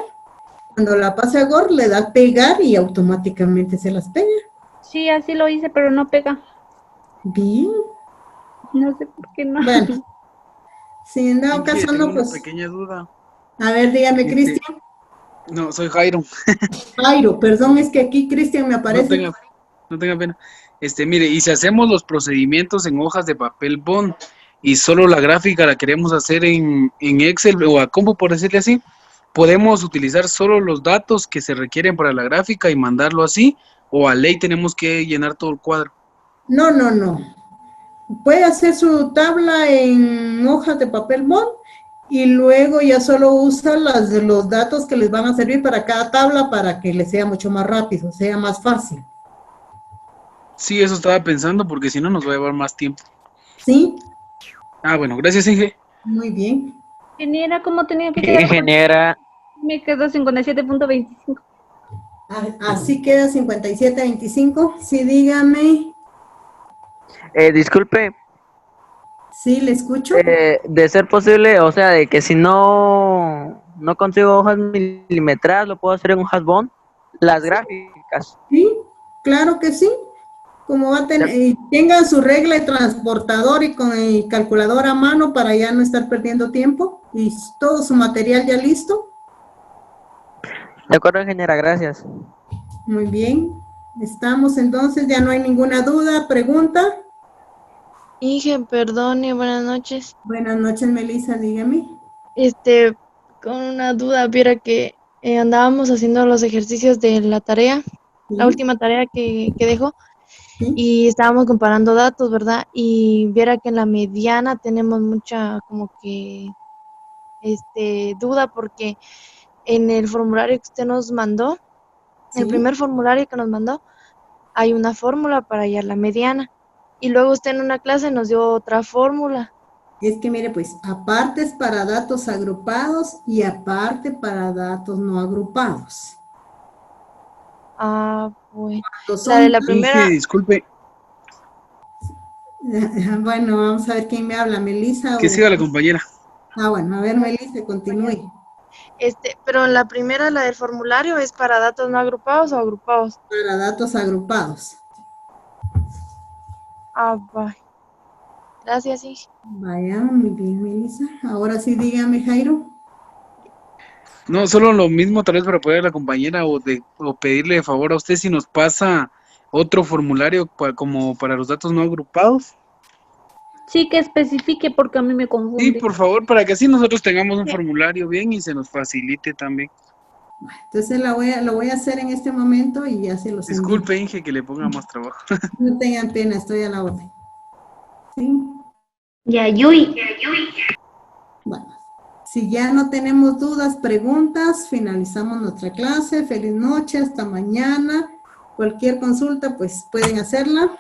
Cuando la pase a Word, le da pegar y automáticamente se las pega.
Sí, así lo hice, pero no pega.
Bien.
No sé por qué no.
Bueno, si en dado
Inge,
caso
tengo
no,
una
pues.
pequeña duda.
A ver, dígame, Cristian.
No, soy Jairo.
Jairo, perdón, es que aquí Cristian me aparece.
No tenga pena. Mire, y si hacemos los procedimientos en hojas de papel bond y solo la gráfica la queremos hacer en Excel o a compu, por decirle así, podemos utilizar solo los datos que se requieren para la gráfica y mandarlo así, o a ley tenemos que llenar todo el cuadro.
No, no, no. Puede hacer su tabla en hojas de papel bond y luego ya solo usa los datos que les van a servir para cada tabla para que les sea mucho más rápido, sea más fácil.
Sí, eso estaba pensando porque si no nos va a llevar más tiempo.
Sí.
Ah, bueno, gracias, Inge.
Muy bien.
Ingeniera, ¿cómo tenía que quedar?
Ingeniera.
Me quedó 57.25.
Así queda 57.25. Sí, dígame.
Disculpe.
Sí, le escucho.
De ser posible, o sea, de que si no consigo hojas milimetradas, lo puedo hacer en hojas bond, las gráficas.
Sí, claro que sí. Como va a tener, tengan su regla de transportador y con el calculador a mano para ya no estar perdiendo tiempo y todo su material ya listo.
De acuerdo, ingeniera, gracias.
Muy bien. Estamos entonces, ya no hay ninguna duda, pregunta.
Inge, perdone, buenas noches.
Buenas noches, Melissa, dígame.
Con una duda, viera que andábamos haciendo los ejercicios de la tarea, la última tarea que dejó, y estábamos comparando datos, ¿verdad? Y viera que en la mediana tenemos mucha como que duda porque en el formulario que usted nos mandó, el primer formulario que nos mandó, hay una fórmula para hallar la mediana. Y luego usted en una clase nos dio otra fórmula.
Es que mire, pues, aparte es para datos agrupados y aparte para datos no agrupados.
Ah, bueno.
La de la
primera...
Inge, disculpe.
Bueno, vamos a ver quién me habla, Melissa.
Que siga la compañera.
Ah, bueno, a ver, Melissa, continúe.
Pero la primera, la del formulario, ¿es para datos no agrupados o agrupados?
Para datos agrupados.
Ah, vaya. Gracias, sí.
Vaya, muy bien, Melissa. Ahora sí, dígame, Jairo.
No, solo lo mismo tal vez para poder a la compañera o pedirle de favor a usted si nos pasa otro formulario como para los datos no agrupados.
Sí, que especifique porque a mí me confunde.
Sí, por favor, para que así nosotros tengamos un formulario bien y se nos facilite también.
Entonces lo voy a hacer en este momento y ya se los envío.
Disculpe, Inge, que le ponga más trabajo.
No tengan pena, estoy a la orden. ¿Sí?
Yayuy.
Bueno, si ya no tenemos dudas, preguntas, finalizamos nuestra clase. Feliz noche, hasta mañana. Cualquier consulta, pues pueden hacerla.